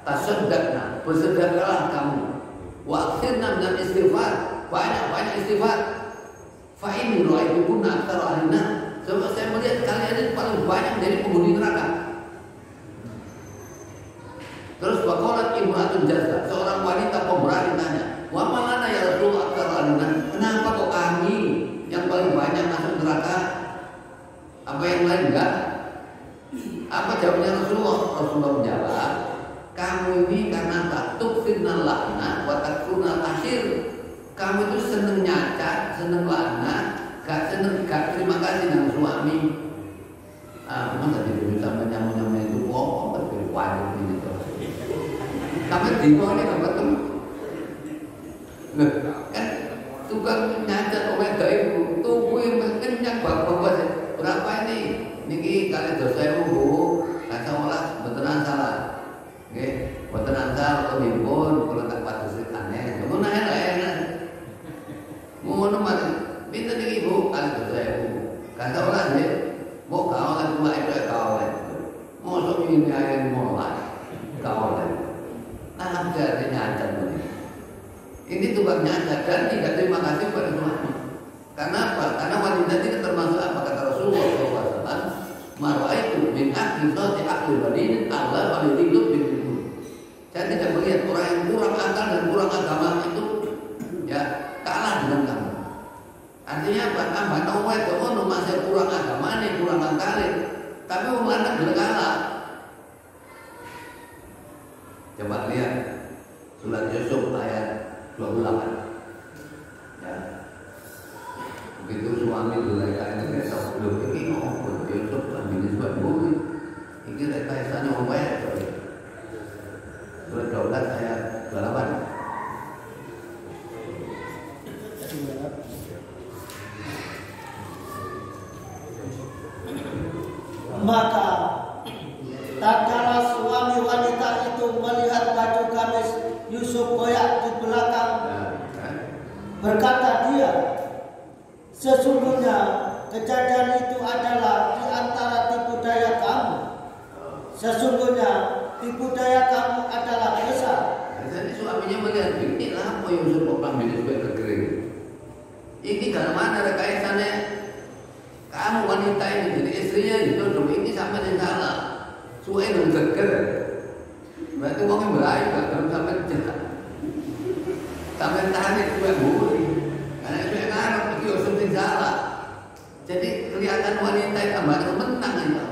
tasaddaqna, bersedekahlah kamu. Wa aktsirna min istighfar, banyak-banyak istighfar. Fa in ra'aytukunna aktsara ahlinna." Sebab saya melihat kalian ini paling banyak dari penghuni neraka. Terus waqalat imra'atun jazza, seorang wanita pemberani tanya, "Wa malana ya Rasulullah aktsaruna? Kenapa kok kami yang paling banyak masuk neraka? Apa yang lain enggak?" Apa jawabnya Rasulullah? Rasulullah menjawab, "Kamu ini karena taktuk fitnah laknat wa takfurna akhir. Kamu itu seneng nyacat, seneng laknat, gak terima kasih dengan suami. Masa tidak sama nyamu itu bohong, tapi wajib ini tuh. Kamu bingung nih kamu tuh, kan tukang nyacat orang ibu, tubuh yang kenyang bapak berapa ini? Niki kali dosa bu, kata olah beneran salah, oke, beneran salah atau himpun, kalau tak patut aneh, kamu enak, mau nomor. Minta nih ibu, kali saya ibu. Kata orang dia, mau kau kan cuma itu kau lah. Mau sok ini ayam mau lah, kau lah. Nah, saya nyata begini. Ini tukang nyata dan tidak terima kasih pada suami. Karena apa? Karena wanita ini termasuk apa kata Rasulullah SAW? Marwa itu min akhi sati akhi badin Allah walidillah bin. Saya tidak melihat orang yang kurang akal dan kurang agama itu ya kalah dengan kamu. Artinya apa? Tambah nomor itu masih kurang agama nih, kurang akal. Tapi umat berkala. Coba lihat surat Yusuf ayat 28. Ya. Begitu suami berkata ini kita belum ini ngomong Yusuf ambil sebab bumi. Ini rekayasanya orang surat 12 ayat 28. Maka tatkala suami wanita itu melihat baju gamis Yusuf koyak di belakang, berkata dia, "Sesungguhnya kejadian itu adalah di antara tipu daya kamu. Sesungguhnya tipu daya kamu adalah besar." Jadi suaminya melihat ini lah apa Yusuf kok ambil sebagai kering. Ini dari mana rekayasanya? Kamu wanita ini jadi istrinya itu ini sama yang salah. Suai dan geger. Berarti orang yang berayu gak dalam sampai jahat. Sampai tarik kue buri. Karena itu yang ngarep itu Yusuf yang salah. Jadi kelihatan wanita yang tambah menang aja.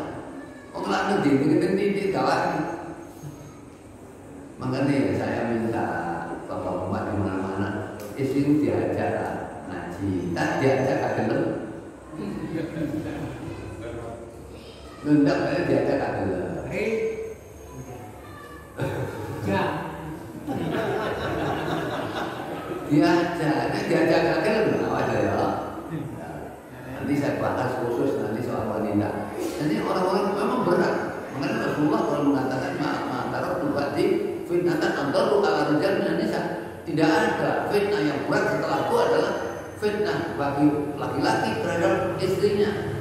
Orang lain di kawan. Makanya saya minta bapak-bapak di mana-mana istri diajar ngaji, tak diajar kadang. Nundang saya diajar kadang. Diajar kadang. Nanti saya bahas khusus nanti soal wanita. Jadi orang-orang memang berat. Makanya Rasulullah kalau mengatakan ma'antara kubati fitnatan antaru ala rijal minan nisa. Tidak ada fitnah yang berat setelah itu adalah fitnah bagi laki-laki terhadap istrinya.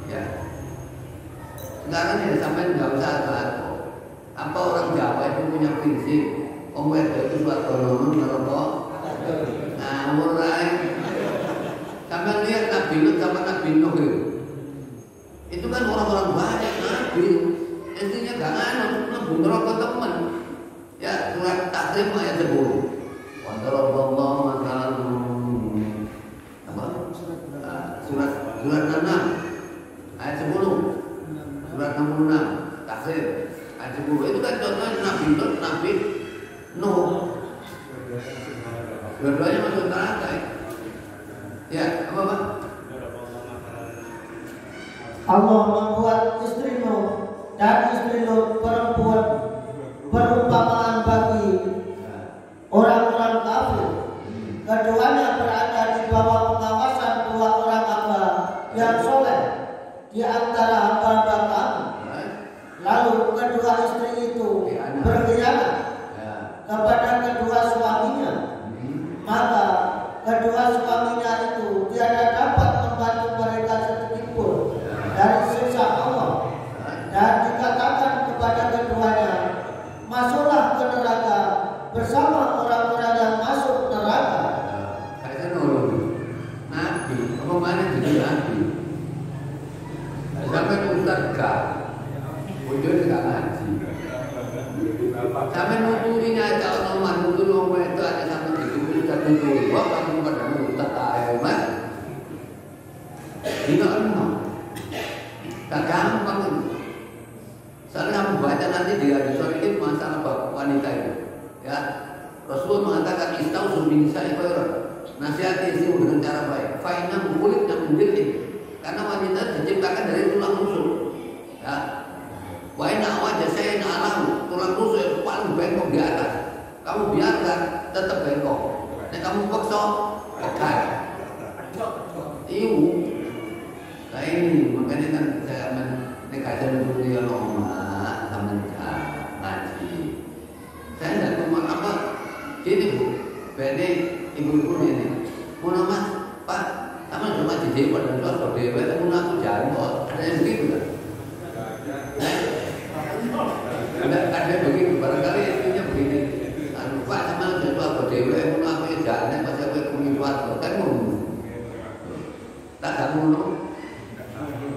Ya. Sekarang ini sampai nggak usah tahu. Apa orang Jawa itu punya prinsip? Om wedok itu buat tolong ngerokok. Ngawur lain. Sampai lihat Nabi Lut sama Nabi Nuh itu kan orang-orang banyak Nabi. Intinya gak nganu, ngerokok teman. Ya surat Tahrim ayat 10. Wa darallahu makalan apa? Surat 6 ayat 10. Surat 66 Tahrim ayat 10. Itu kan contohnya Nabi Lut, Nabi Nuh. Dua-duanya masuk neraka. Ya, apa Pak? Allah membuat istri Nuh dan istri Lut perempuan perumpamaan bagi orang-orang kafir. Keduanya berada di bawah pengawasan dua orang hamba yang soleh di antara hamba-hamba kami. Lalu kedua istri itu berkhianat kepada kedua suaminya. Maka kedua suaminya itu tiada dapat membantu mereka sedikit pun dari siksa Allah. Dan dikatakan kepada keduanya, masuklah ke neraka bersama orang-orang yang masuk neraka. Saya Nabi, apa mana jadi Nabi? Sampai Ustaz Gak, wujud gak ngaji. Sampai nuturinya aja orang nutur orang itu ada sampai gitu Ustaz nutur. Wah kamu pada Ustaz ayo mas. Tidak enak. Tak gampang itu. Soalnya kamu baca nanti di hadis ini masalah wanita itu. Ya, Rasul mengatakan istausu min nisa'i khairan. Nasihati istrimu dengan cara baik. Fa innahu khuliqna min dhilin. Karena wanita diciptakan dari tulang rusuk. Ya. Wa inna wajha shay'in alahu. Tulang rusuk yang paling bengkok di atas. Kamu biarkan tetap bengkok. Nek kamu paksa pegang. Iu. Nah ini makanya kan saya menekatin dulu dia lama sama ngaji. Saya tidak cuma apa, ini bu, bene ibu-ibu ini, mau nama Pak, sama cuma di dewa dan luar dewa, itu mau aku jalan kok, ada yang begitu kan? Ada begitu, barangkali intinya begini. Pak sama luar dewa, mau aku jalan, pas aku punya luar, kan mau, tak kamu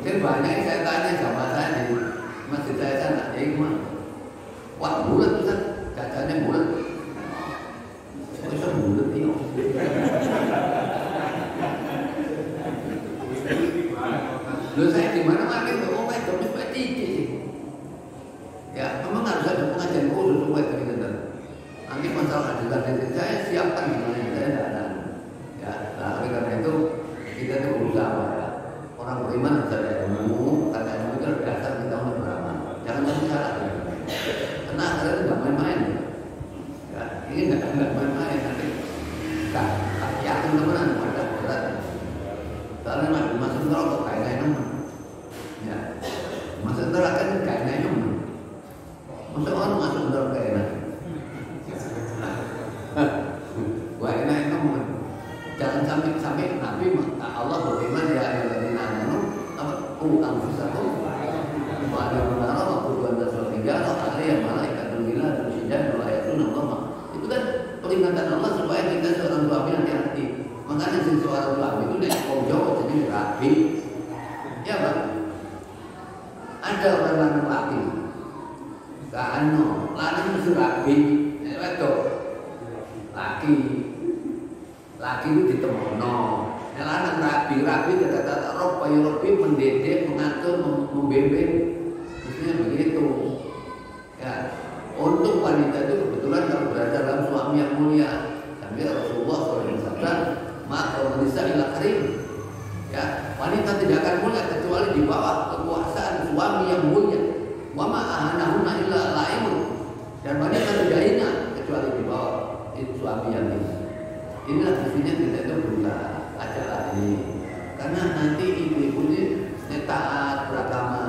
Jadi banyak saya tanya sama saya di masjid saya sana, gimana? Wah bulat Ustaz, kacanya bulat. Bisa bulat ini. Lalu saya di mana-mana itu tapi supaya tinggi sih. Ya, memang harus ada pengajian khusus supaya tinggi dan nanti masalah adilan saya siapkan gimana saya tidak ada. Ya, nah oleh karena itu kita itu berusaha. Orang beriman harus ada ilmu, karena ilmu itu adalah dasar kita untuk beramal. Jangan sampai salah. Karena akhirat itu tidak main-main. Ya, ini tidak main-main nanti. Tak yakin teman-teman pada berat. Soalnya masuk neraka kayak teman. Ya, masuk neraka kan kayak teman. Masuk orang masuk neraka enak. Wah enak teman. Jangan sampai Nabi Allah berfirman ya anfusakum wa alaykum nara wa qudwan tasawwija wa alayhi malaikatul gila dan sidan wa ayatun Allah. Itu kan peringatan Allah supaya kita seorang suami hati-hati. Makanya seorang suami itu nek jauh jadi rapi. Ya Pak. Ada orang lanang laki. Kano, lanang mesti rapi. Wedok. Laki itu ditemono. Lanang rapi kata roh payopi mendidik, mengatur, membimbing, maksudnya begitu. Ya, untuk wanita itu kebetulan kalau berada dalam suami yang mulia, sampai Rasulullah SAW, maka wanita ila karim. Ya, wanita tidak akan mulia kecuali di bawah kekuasaan suami yang mulia. Wa ma ahanahunna illa laimun. Dan wanita tidak hina kecuali di bawah itu suami yang mulia. Inilah mestinya kita itu berusaha. acara ini. Karena nanti ibu-ibu ini taat beragama,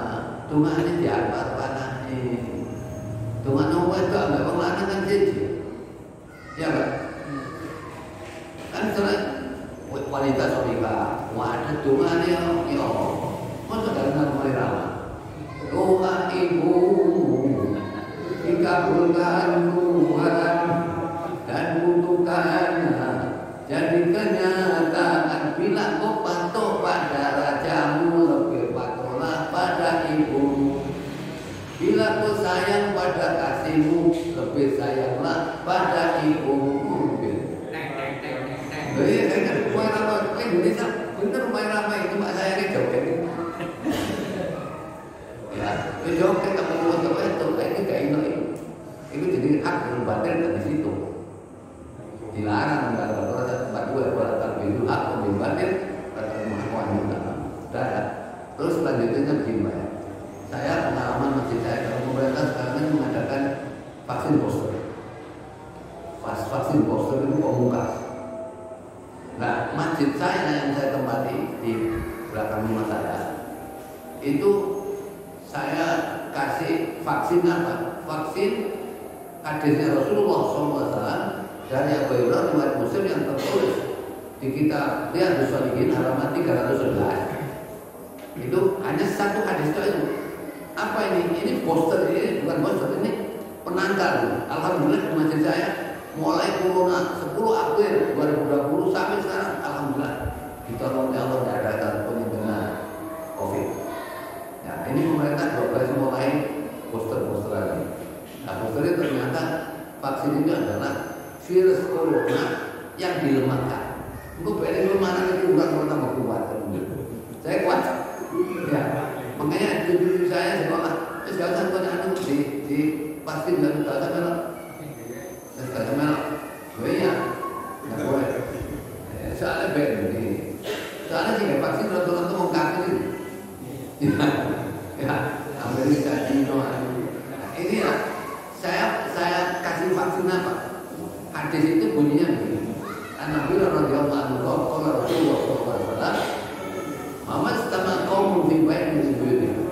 tungannya diantar panahnya, tungan nomor itu agak pengelanang kan jadi, ya kan? Kan setelah wanita solika, wadah tungannya, ya, masa karena mulai ramah. Doa ibu dikabulkan Tuhan dan butuhkannya jadi kenyataan. Bila kau patuh pada rajamu, lebih patuhlah pada ibumu. Bila kau sayang pada kasihmu, lebih sayanglah pada ibumu. Iya, kan rumah ramai Indonesia, bener rumah ramai itu mak saya ini joget. Ya, joget kamu buat itu, ini kayak ini. Itu jadi hak yang batin dari situ. Dilarang kalau orang tempat dua tapi itu hak yang batin pada rumah wanita. Dah. Terus selanjutnya gimana? Saya pengalaman masjid saya kalau pemerintah sekarang ini mengadakan vaksin booster. Vaksin booster itu pemungkas. Nah, masjid saya yang saya tempati di belakang rumah saya itu saya kasih vaksin apa? Vaksin hadisnya Rasulullah SAW dari Abu Hurairah riwayat Muslim yang tertulis di kitab Riyadhus Shalihin halaman 311. Itu hanya satu hadis itu. Apa ini? Ini poster, ini bukan poster, ini penangkal. Alhamdulillah di masjid saya mulai corona 10 April 2020 sampai sekarang alhamdulillah ditolong Allah tidak ada satupun yang kena COVID. Nah, ini pemerintah mulai poster-poster lagi. Nah, posternya ternyata vaksin itu adalah virus corona yang dilemahkan. Untuk beli lemahkan itu bukan tambah kuat. Saya kuat. Ya, makanya cucu saya sekolah. Terus kalau saya tanya di vaksin dan kalau saya bilang kata melok, iya, nggak boleh. Soalnya beda ini. Soalnya jika vaksin rata-rata mau kafir, ya, Amerika, Cina, ini ya. Saya kasih vaksin apa? Hadis itu bunyinya begini. Nabi radhiyallahu anhu qala Rasulullah sallallahu alaihi wasallam, "Mama stama qaumun fi baitin min buyutihim."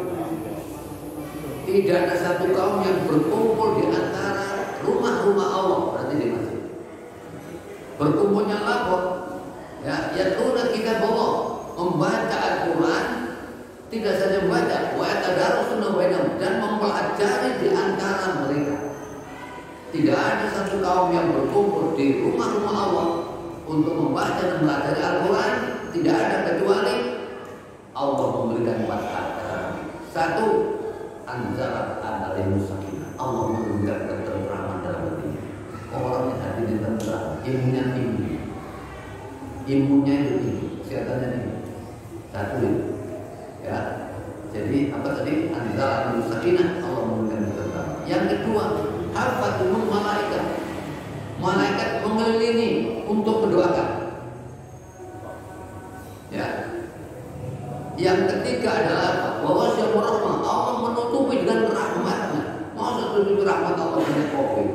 Tidak ada satu kaum yang berkumpul di antara rumah-rumah Allah, berarti di masjid. Berkumpulnya lapor, ya, yatluna kitab-Allah, membaca Al-Quran, tidak saja membaca, wa yatadarusuna bainahum, dan mempelajari di antara mereka. Tidak ada satu kaum yang berkumpul di rumah-rumah Allah untuk membaca dan mempelajari Al-Quran, tidak ada kecuali Allah memberikan 4 hal. Satu, anzalat alaihim sakinah. Allah memberikan ketenteraman dalam hatinya. Orang yang hati ditentram, imunnya tinggi. Imunnya itu tinggi, kesehatannya tinggi. Satu itu. Ya. Jadi apa tadi? Anzalat alaihim sakinah, Allah memberikan ketenteraman. Yang kedua, hafatul malaikat. Malaikat mengelilingi untuk mendoakan. Ya. Yang ketiga adalah bahwa siapa rahmat, Allah menutupi dengan rahmatnya. Masa tutupi rahmat Allah dengan COVID?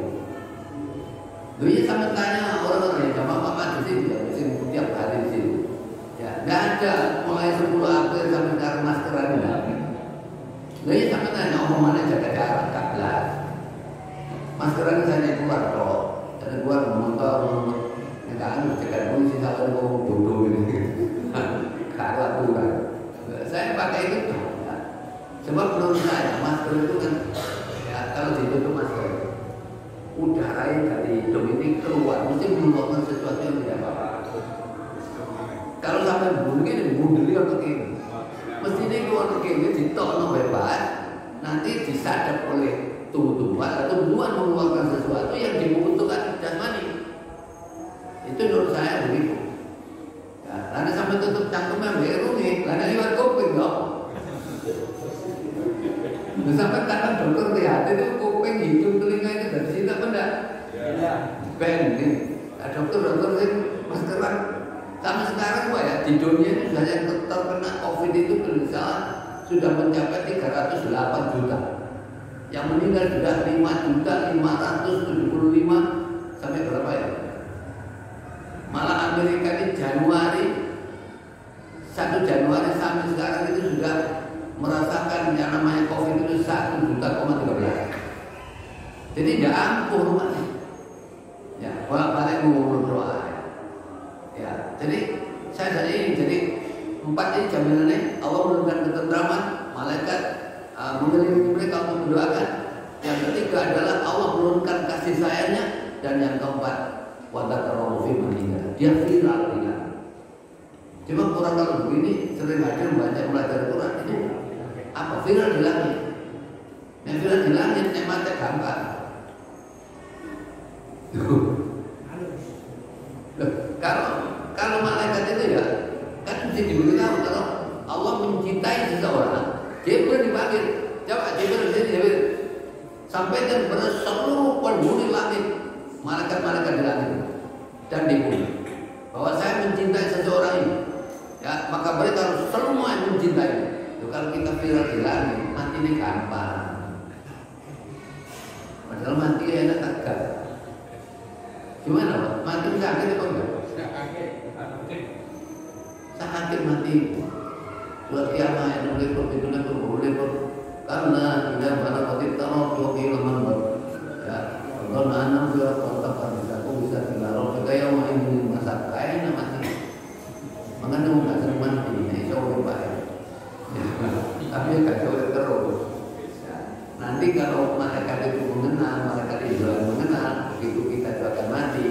Dulu sama tanya orang-orang yang sama Pak di sini, ya, setiap hari di sini. Ya, nggak ada mulai 10 April sampai sekarang maskeran enggak. Dulu sama tanya orang mana jaga jarak 14. Maskeran saya keluar kok, saya keluar mengontrol, nggak ada jaga polisi satu mau bodoh ini, kalah kurang. Saya pakai itu, ya. Sebab menurut saya masker itu kan, ya, kalau ditutup masker, udara dari hidung ini keluar, mesti mengeluarkan sesuatu yang tidak apa-apa. Kalau sampai begini, bundeli atau begini, mesti ini keluar begini, ditolong bebas, nanti disadap oleh tubuh-tubuhan atau tubuhan mengeluarkan sesuatu yang dibutuhkan jasmani. Itu menurut saya begitu. Karena sampai tutup cangkemnya biru nih, karena lewat kuping dong. Sampai tangan dokter lihat itu kuping, hidung, telinga itu dari sini apa enggak? Ya. Ben nih, dokter sih maskeran. Sampai sekarang Pak ya di dunia ini sudah yang terkena COVID itu kalau sudah mencapai 308 juta. Yang meninggal sudah 5.575 sampai berapa ya? Malah Amerika ini Januari Januari sampai sekarang itu sudah merasakan yang namanya COVID itu 1,13 juta. Jadi tidak ampuh rumahnya. Ya, bolak-balik ngurus doa. Ya, jadi saya ini jadi 4 ini jaminannya Allah memberikan ketentraman, malaikat mengelilingi mereka untuk mendoakan. Yang ketiga adalah Allah menurunkan kasih sayangnya, dan yang keempat wadakarohu fi manina. Dia viral tidak. Cuma orang kalau begini sering hadir banyak belajar Quran itu apa viral di langit. Yang viral di langit nikmatnya gampang. Kalau malaikat itu ya kan mesti diberitahu kalau Allah mencintai seseorang, Jibril dipanggil, coba Jibril sini Jibril, sampaikan kepada seluruh penghuni langit, malaikat-malaikat di langit dan di bumi, bahwa saya mencintai seseorang ini. Ya, maka mereka harus semua yang mencintai. Kalau kita viral di langit, mati ini gampang. Padahal mati enak agak. Gimana Pak? Mati sakit apa enggak? Sakit mati. Surat kiamat yang meliput itu meliput karena tidak pada mati tahu dua kehilangan ber. Ya, kalau anak sudah kontak bisa tinggal. Kalau kita yang main masak kain mati. Makanya nggak sering mati. Ini jauh baik. Tapi nggak jauh terus. Nanti kalau malaikat itu mengenal, malaikat Israel mengenal, begitu kita juga akan mati.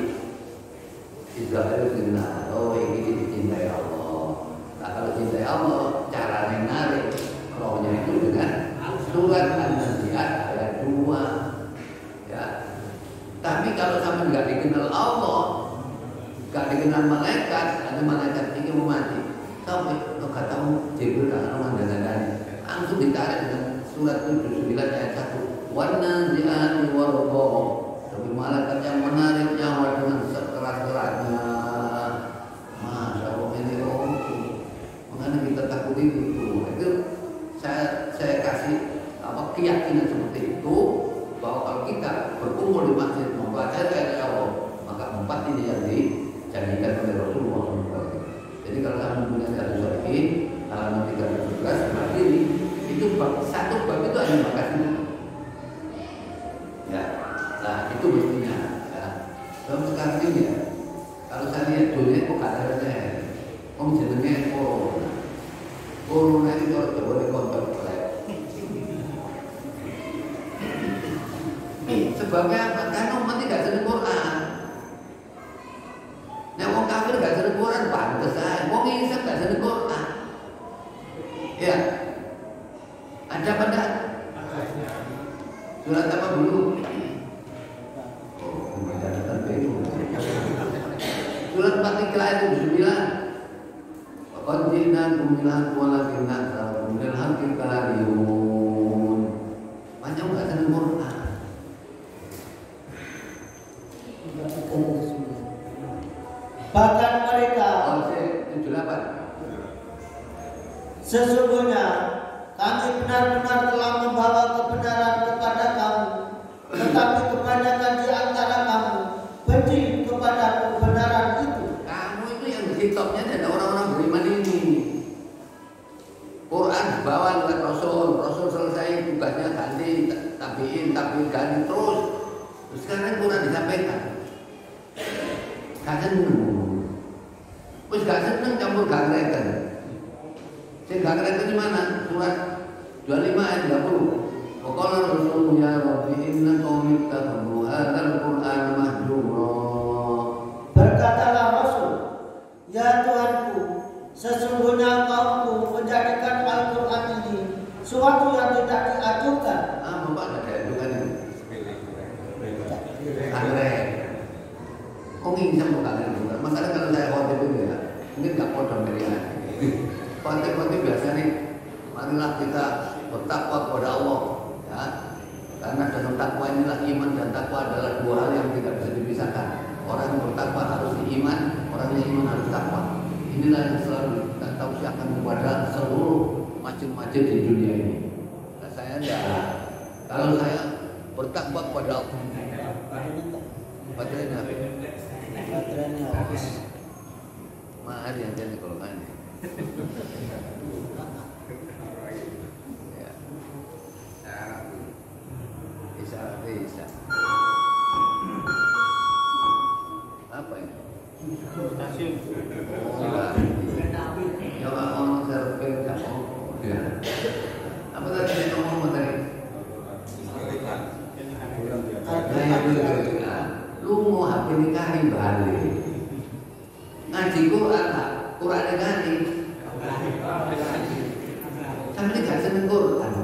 Israel itu mengenal, oh ini dicintai Allah. Nah kalau cintai Allah, caranya narik rohnya itu dengan surat An-Nazi'at ayat 2. Ya. Tapi kalau sampai nggak dikenal Allah, nggak dikenal malaikat, ada malaikat ingin mau mati, sampai lo katamu Jibril akan mengandalkan, langsung ditarik dengan surat 79 ayat 1. Wan-nazi'ati warqa. Tapi malaikat yang menarik nyawa dengan sekeras-kerasnya. Masya Allah ini makanya kita takut itu. Itu saya kasih keyakinan seperti itu, bahwa kalau kita berkumpul di masjid membaca ayat Allah, maka 4 ini yang dijanjikan oleh Rasulullah SAW. Jadi kalau kamu punya satu lagi halaman 317 berarti itu satu bab itu hanya makasih. Ya, nah itu mestinya. Ya. Kalau sekarang ini ya, kalau saya lihat dunia kok ada jenenge corona itu harus boleh kontrol. Sebabnya apa? Karena umat tidak senang Quran. Nah, orang kafir tidak senang Quran, pantas aja. Orang Islam tidak senang Quran. Ya, ada pada surat apa dulu? Oh, membacakan itu. Surat 43 ayat 9. Qadina kumilan walakinna kumil hakim kaladiun. Banyak enggak senang Quran. Bahkan mereka 78. Sesungguhnya kami benar-benar telah membawa kebenaran kepada kamu, tetapi kebanyakan di antara kamu benci kepada kebenaran itu. Kamu itu yang hitopnya ada orang-orang beriman ini. Quran dibawa oleh Rasul selesai tugasnya ganti, tabiin ganti terus. Sekarang Quran disampaikan. Gak seneng. Wis gak seneng campur gak ngereken. Sing gak ngereken di mana? Surat 25 ayat 30. Waqala Rasulullah ya Rabbi inna qaumi ittakhadhu hadzal Qur'ana mahjura. Berkatalah Rasul, ya Tuhanku, sesungguhnya kaumku menjadikan Al-Quran ini suatu yang tidak diajukan. Bapak ada diajukan ini. Anggrek. Kok ngincam bukan anggrek? Makanya kalau saya khotib itu ya, mungkin gak kodam pilihan. Khotib biasanya, marilah kita bertakwa kepada Allah, ya. Karena dalam takwa inilah iman, dan takwa adalah dua hal yang tidak bisa dipisahkan. Orang yang bertakwa harus iman, orang yang iman harus takwa. Inilah yang selalu kita tausiahkan kepada seluruh macam-macam di dunia ini. Nah, saya enggak. Kalau saya bertakwa kepada Allah, baterainya habis. Mahal yang jadi kalau kan. Ya. Bisa. Apa ini? Stasiun. Ya ngomong surfing kamu. Ya. Apa tadi saya ngomong tadi? Lu mau HP nikahi balik. Ngaji Quran, Quran nikahi. Sampai gak seneng Quran.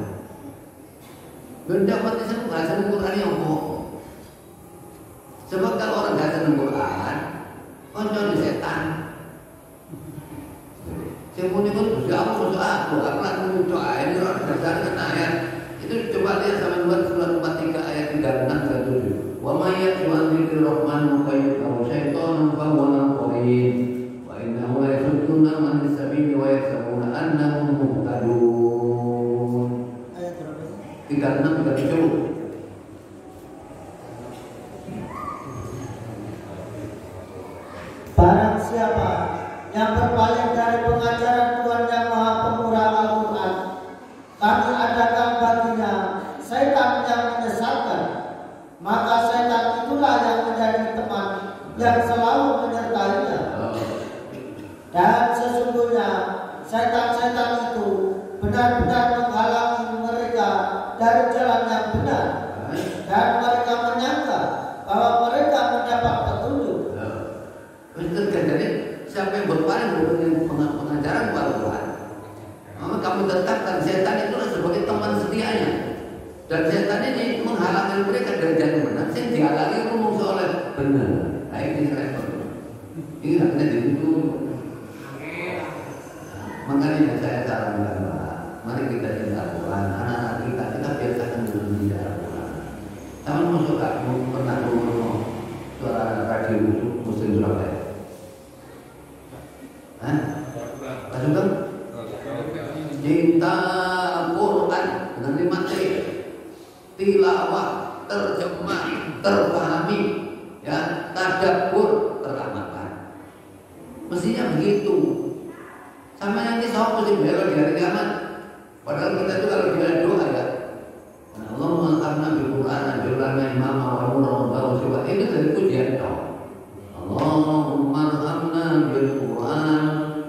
Benda mati seneng gak seneng Quran yang mau. Sebab kalau orang gak seneng Quran, konco setan. Semuanya pun sudah masuk aku lalu doa ini orang berdasarkan ayat itu coba lihat sama surat 43 ayat 36 37. Wa may yu'adzibir rahman fayyuhu syaitanun fa huwa qarin wa innahu la yasudduna man sabili wa yahsabuna annahum muhtadun. Ayat berapa? 36 37. Barang siapa yang berpaling dari pengajaran Tuhan yang Maha Pemurah Al-Quran, kami adakan baginya setan yang menyesatkan. Maka setan itulah yang menjadi teman yang selalu menyertainya. Dan sesungguhnya setan-setan itu benar-benar menghalangi mereka dari jalan yang benar, dan mereka menyangka bahwa mereka mendapat petunjuk. Jadi siapa yang berpaling dari pengajaran Al-Quran, maka kamu tetapkan setan itulah sebagai teman setianya. Dan setan ini menghalangi mereka dari jalan benar. Saya dihalangi ngomong soal benar. Baik ini repot. Ini haknya dulu. Makanya saya sarankan Pak, mari kita cinta Al-Quran. Anak-anak kita biasakan dulu di Al-Quran. Taman masuk kamu pernah ngomong suara radio Muslim Surabaya. Pasukan cinta Al-Quran dengan 5 T, tilawah, terjemah, terpahami, ya, tadabbur, teramalkan. Mestinya begitu. Sama yang ini sama mesti bela di hari kiamat. Padahal kita itu kalau bilang doa ya, Allahumma karna bil Quran, jurana imama wa nurun wa sifat, itu dari pujian doa. Allahumma arhamna bil Quran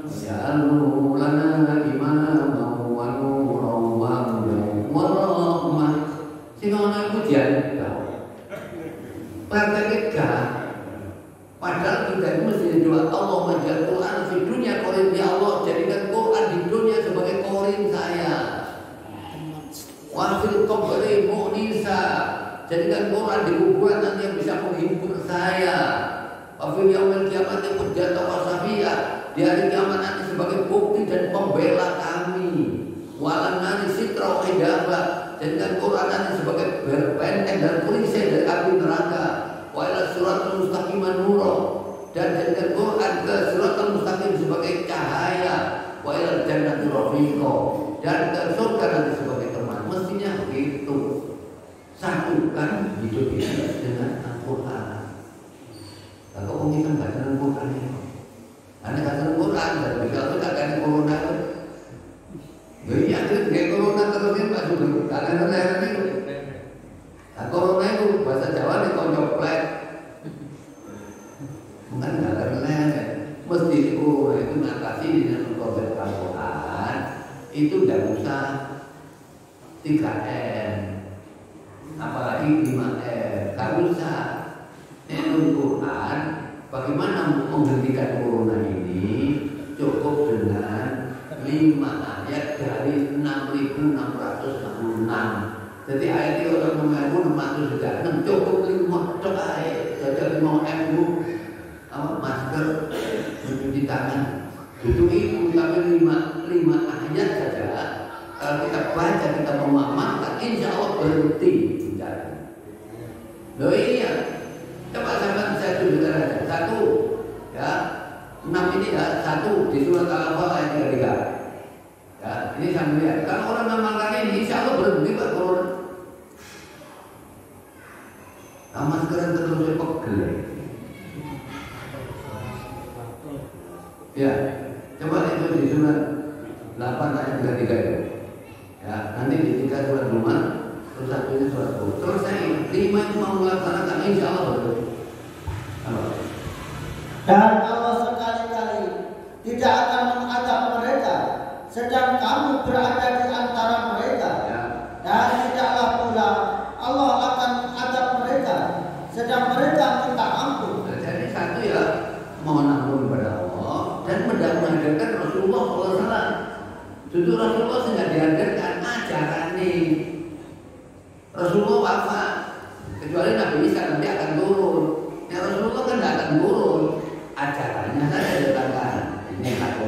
ja'alhu lana imama wa nuran wa hudan wa rahmah. Sing ana pujian doa. Praktek gak. Padahal kita itu mesti doa Allah menjadikan Quran di dunia korin, ya Allah jadikan Quran di dunia sebagai korin saya. Wafil qabri mu'nisa, jadikan Quran di kuburan nanti yang bisa menghibur saya. Wafil yaumil kiamat hujjatan wa safiyah, di hari kiamat nanti sebagai bukti dan pembela kami. Walan nari sitra wa hijabah, jadikan Quran nanti sebagai benteng dan perisai dari api neraka. Wa ila suratul mustaqiman nuro, dan jadikan Quran ke suratul mustaqim sebagai cahaya. Wa ila jannati rafiqo, dan ke surga nanti sebagai teman. Mestinya begitu. Satukan hidup ini dengan Al-Quran. Kalau orang kita nggak senang Quran ini, anda nggak senang Quran, dan kalau kita akan corona, jadi akhirnya kayak corona terus ini masuk dulu. Karena lain itu, nah corona itu bahasa Jawa nih koncoplek, bukan karena lain. Mesti corona itu ngatasi dengan konsep Al-Quran. Itu tidak usah 3M, apalagi 5M, tak usah. Al-Quran, bagaimana menghentikan corona ini? Cukup dengan 5 ayat dari 6.666. Jadi ayat itu orang 6.636 cukup 5 ayat, saja 5M masker, mencuci tangan, itu tapi 5 ayat saja. Kalau kita baca, kita mengamalkan, insya Allah berhenti bicara. Loh iya, coba sampai saya tunjukkan aja. 1, ya, 6 ini ya, 1 di surat Al-Baqarah ayat 33. Ya, ini saya melihat. Kalau orang mengamalkan ini, insya Allah berhenti Pak corona. Nah, maskeran terus pegel. Ya, Coba itu di surat 8 ayat 33 itu. Ya, nanti di 3 surat Zumar, terus satunya surat Hud. Selesai. 5 itu mau melaksanakan, insya Allah betul. Dan Allah sekali-kali tidak akan mengazab mereka sedang kamu berada di antara mereka. Ya. Dan tidaklah pula Allah akan mengazab mereka sedang mereka minta ampun. Jadi satu ya, mohon ampun kepada Allah dan menghadirkan Rasulullah SAW. Justru Rasulullah tidak dihadirkan ajaran nih. Rasulullah wafat, kecuali Nabi Isa nanti akan turun. Ya Rasulullah kan tidak akan turun, ajarannya saja datangkan. Ini satu.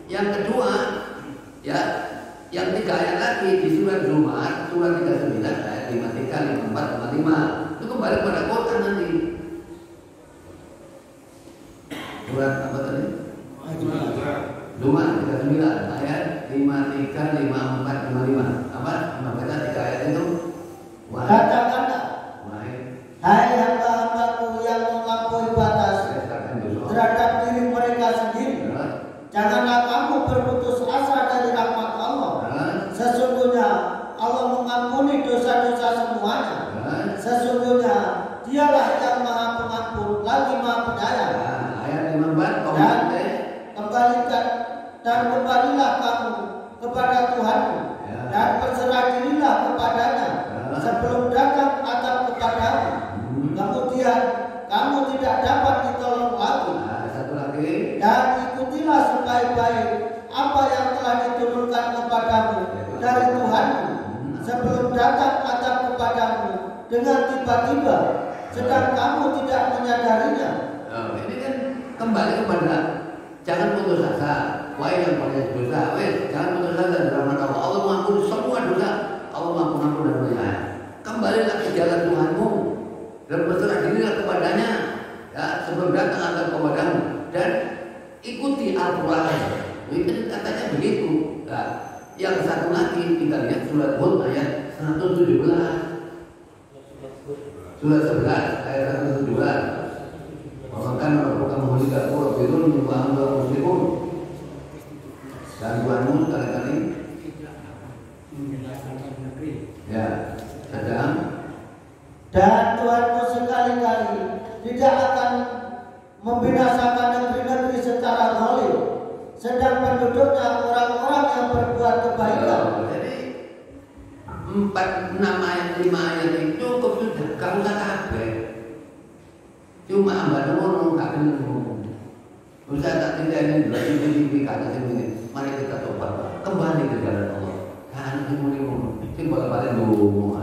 Yang kedua, ya, yang 3 ayat lagi di surat Zumar, surat 39 ayat 53, 54, 55. Itu kembali pada Quran nanti. Surat apa tadi? Zumar 39 ayat 53, 54, 55. Apa? Membaca 3 ayat itu. Katakanlah, Wahai hai hamba-hambaku yang melampaui batas terhadap diri mereka sendiri, janganlah kamu berputus asa dari rahmat Allah. Sesungguhnya Allah mengampuni dosa-dosa semuanya. Sesungguhnya Dialah yang Maha Pengampun lagi Maha Penyayang. Ayat 54 Dan kembalilah kamu kepada Tuhanmu dan berserah dirilah kepadanya sebelum datang azab kepadamu. Kemudian kamu tidak dapat ditolong lagi. Satu lagi. Dan ikutilah sebaik-baik apa yang telah diturunkan kepadamu dari Tuhanmu sebelum datang azab kepadamu dengan tiba-tiba, sedang kamu tidak menyadarinya. Ini kan kembali kepada jangan putus asa. Wahai yang banyak dosa, jangan putus asa dari rahmat Allah. Allah mengampuni semua dosa. Allah Maha Pengampun dan Penyayang. Kembalilah ke jalan Tuhanmu dan berserah dirilah kepadanya. Ya, sebelum datang azab kepadamu dan ikuti Al-Quran. Itu katanya begitu. Nah, yang satu lagi kita lihat surat Hud ayat 117. Surat 11 ayat 117. Maka bukan menghujat Allah firun wa anta muslimun. Dan Tuhanmu sekali-kali ya sedang dan Tuhanmu sekali-kali tidak akan membinasakan negeri-negeri secara zalim, sedang penduduknya orang-orang yang berbuat kebaikan. Jadi 4, 6 ayat, 5 ayat itu cukup sudah. Kamu tak kabeh. Cuma hamba ngono gak kena ngomong. Usah tak tidak ini berarti ini kata ini. Mari kita tobat, kembali ke jalan Allah. Kan ngomong sing balik-balik ngomong.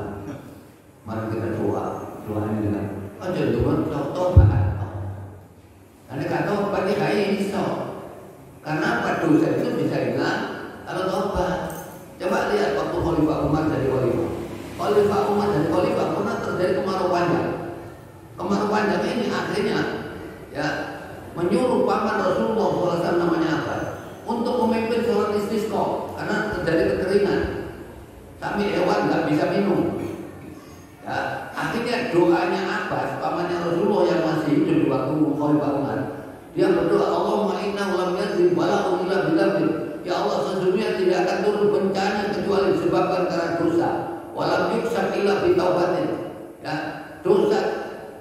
Mari kita doa ini dengan aja doa tobat. Karena kata tobat ini kayak iso. Karena apa dosa itu bisa hilang kalau tobat. Coba lihat waktu Khalifah Umar jadi Khalifah. Khalifah Umar jadi Khalifah pernah terjadi kemarau panjang. Kemarau panjang ini akhirnya ya menyuruh paman Rasulullah SAW namanya apa? Untuk memimpin sholat istisqa karena terjadi kekeringan. Sampai hewan nggak bisa minum. Ya, akhirnya doanya Abbas, pamannya Rasulullah yang masih hidup di waktu Khalifah Umar, dia berdoa, Allahumma inna lam yazid bala'u illa bidzambin. Ya Allah, sesungguhnya tidak akan turun bencana kecuali disebabkan karena dosa. Walam yuksak illa bitaubatin. Ya, dosa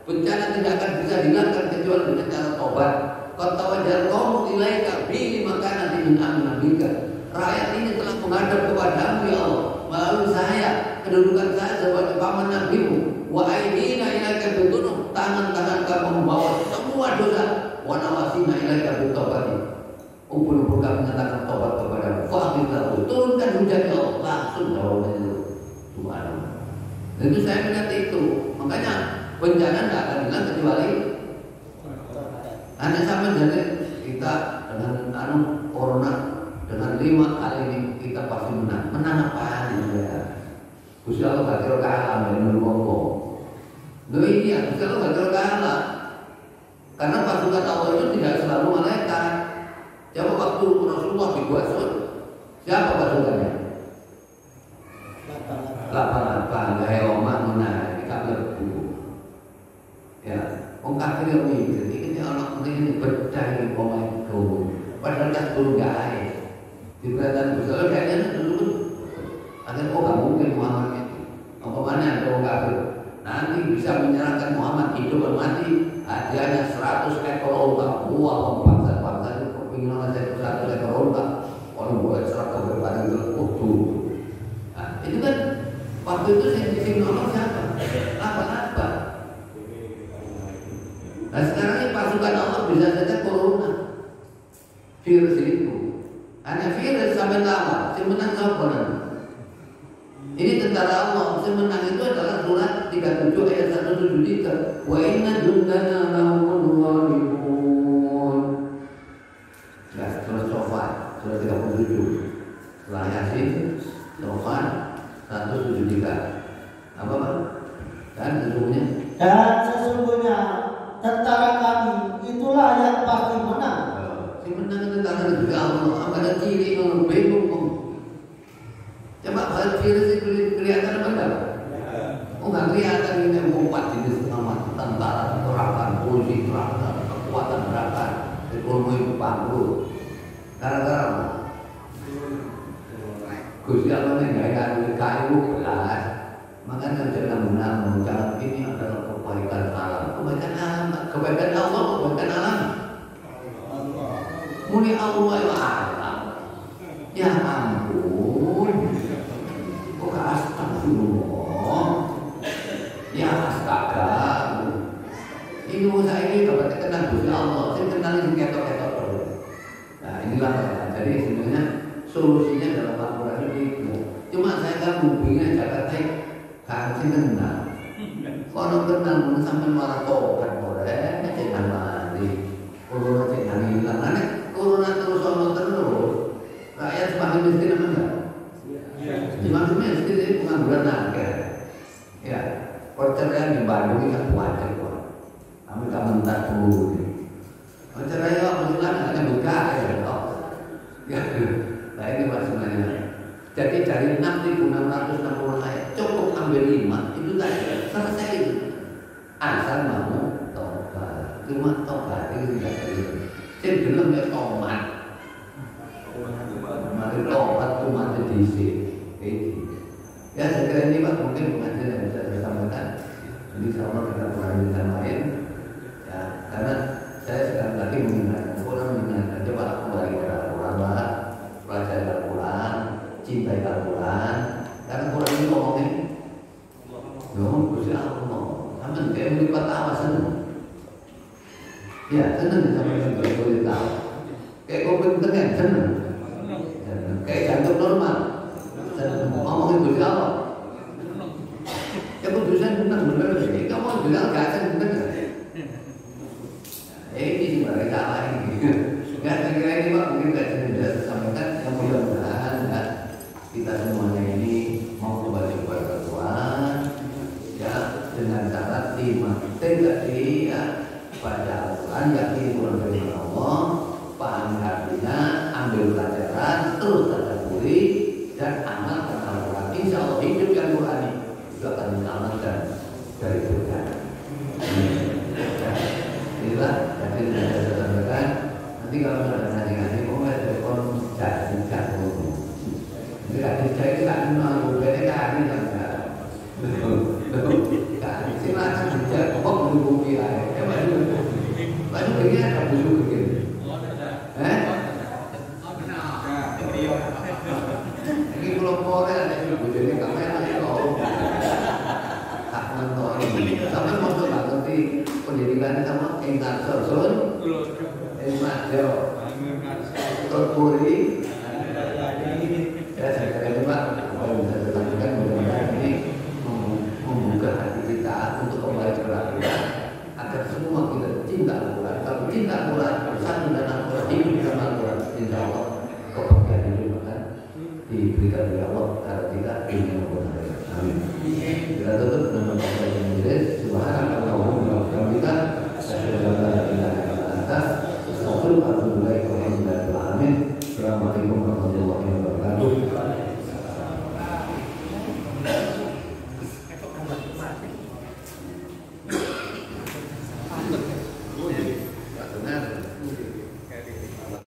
bencana tidak akan bisa dihilangkan kecuali dengan cara tobat. Qad tawajjal qaumu ilaika bi makanan min amnabika. Rakyat ini telah menghadap kepadamu ya Allah melalui saya, kedudukan saya sebagai paman nabimu. Wa aidina ilaika bidunub, tangan-tangan kamu membawa semua dosa. Wa nawasina ilaika bitawbati. Ubun-ubun kami menyatakan tobat kepadamu. Fa'akhirlahu, turunkan hujan ya Allah. Langsung jawabannya itu Tuhan. Itu saya melihat itu. Makanya bencana tidak akan hilang kecuali hanya sama jadi kita dengan corona dengan 5 kali ini kita pasti menang. Menang apa ya? Gusti Allah gak kira kalah dari menunggu. Loh iya, Gusti Allah gak kira kalah. Karena pasukan Allah itu tidak selalu malaikat. Coba waktu Rasulullah dikuasai, siapa pasukannya? 88, gaya omak menang, kita berbu. Ya, orang kafir yang mikir, ini anak ini berdaya pemain gol. padahal kan turun gaib. Di kerajaan Gusti Allah kayaknya dulu ada nggak mungkin Muhammad itu. Apa mana ada orang kafir nanti bisa menyerahkan Muhammad hidup dan mati. Hadiahnya 100 ekor onta. Wah, bangsa-bangsa itu kepinginan saya 100 ekor onta. Orang boleh serahkan kepada itu. Nah, itu kan waktu itu yang nolong siapa? Apa-apa. Nah sekarang ini pasukan Allah bisa saja corona virus itu. Hanya virus sampai lama, si menang siapa nanti? Ini tentara Allah, si menang itu adalah surat 37 ayat 173. Wa inna jundana lahumul ghalibun. Ya, surat Sofan, surat 37. Setelah Yasin, Sofan 173. Apa Pak? Dan sesungguhnya tentara kami itulah yang pasti menang. Si menang tentara juga Allah. Apa ada ciri kalau bingung? Coba hal virus itu kelihatan apa enggak? Oh nggak kelihatan ini 4 jenis tentara, gerakan, polisi, gerakan, kekuatan gerakan, ekonomi bangkrut. Gara-gara Gusti Allah menggaya kayu belas. Makanya jangan mengucap ini adalah kebaikan alam. Kebaikan alam, kebaikan Allah, kebaikan alam. Muni Allah yang alam. Ya ampun. Kok astagfirullah. Ya astaga. Ini saya ini dapat kenal Gusti Allah. Saya kenal ini ketok-ketok. Nah inilah jadi sebenarnya solusinya dalam Al-Quran itu. Cuma saya kan mungkin Jakarta kan kenal. Kalau kenal pun sampai malah tobat boleh, jangan mati. Corona jangan hilang. Nanti corona terus sama terus. Rakyat semakin miskin apa enggak? Semakin miskin ini pengangguran nakal. Ya, perceraian di Bandung ini kan wajar kok. Kami tak mentak dulu. Perceraian apa silakan hanya buka ya toh. Ya, nah ini maksudnya. Jadi dari 6.660 ayat cukup ambil 5 itu saja selesai itu. Asal mau tobat, cuma tobat itu tidak perlu. Saya belum ya tobat. Mari tobat cuma sedikit. Ya saya kira ini Pak mungkin pengajian yang bisa saya sampaikan. Jadi sama kita pelajaran lain. Ya karena saya sekarang lagi mengingatkan coba kembali kepada Al-Quran, pelajari Al-Quran. Cintai Al-Quran. Karena Quran ini ngomongin Gusti Allah. Sampai kayak melipat tawa seneng. Ya seneng sama yang boleh tahu. Kayak kopi tengah seneng. Kayak jantung normal. Seneng ngomongin Gusti Allah. Ya putusan benar-benar sih. Kamu bilang gak benar. Ini sih mereka salah ini. Nggak kira ini Pak mungkin gak sudah sampaikan yang mudah-mudahan kita semuanya ini mau kembali kepada Tuhan ya dengan cara tadi ya baca Al-Quran yakin Quran dari Allah pahami artinya ambil pelajaran terus tadabburi dan amalkan Al-Quran insya Allah hidup yang Quran itu akan menyelamatkan dari surga. Inilah jadi saya sampaikan nanti kalau ada ngaji-ngaji boleh telepon jadi tidak dicari tak mau berdekat ini tak silakan bicara kok menghubungi saya baru begini ada buku begini ini belum boleh ada jadi kamera itu tak menonton ini sampai masuk nanti pendidikan sama ingat sosun emak jauh terpuri. Ya saya kira Pak, kalau bisa dilakukan mudah-mudahan ini membuka hati kita untuk kembali kepada Al-Quran agar semua kita cinta Al-Quran. Kalau cinta Al-Quran, bersatu dan Al-Quran, hidup sama Al-Quran, insya Allah kebahagiaan hidup akan diberikan oleh Allah karena kita ingin memperoleh. Amin. Kita tutup dengan membaca majelis. Subhanallahumma wa bihamdika, asyhadu an la ilaha illa anta, astaghfiruka wa atubu ilaik. Assalamualaikum warahmatullahi wabarakatuh.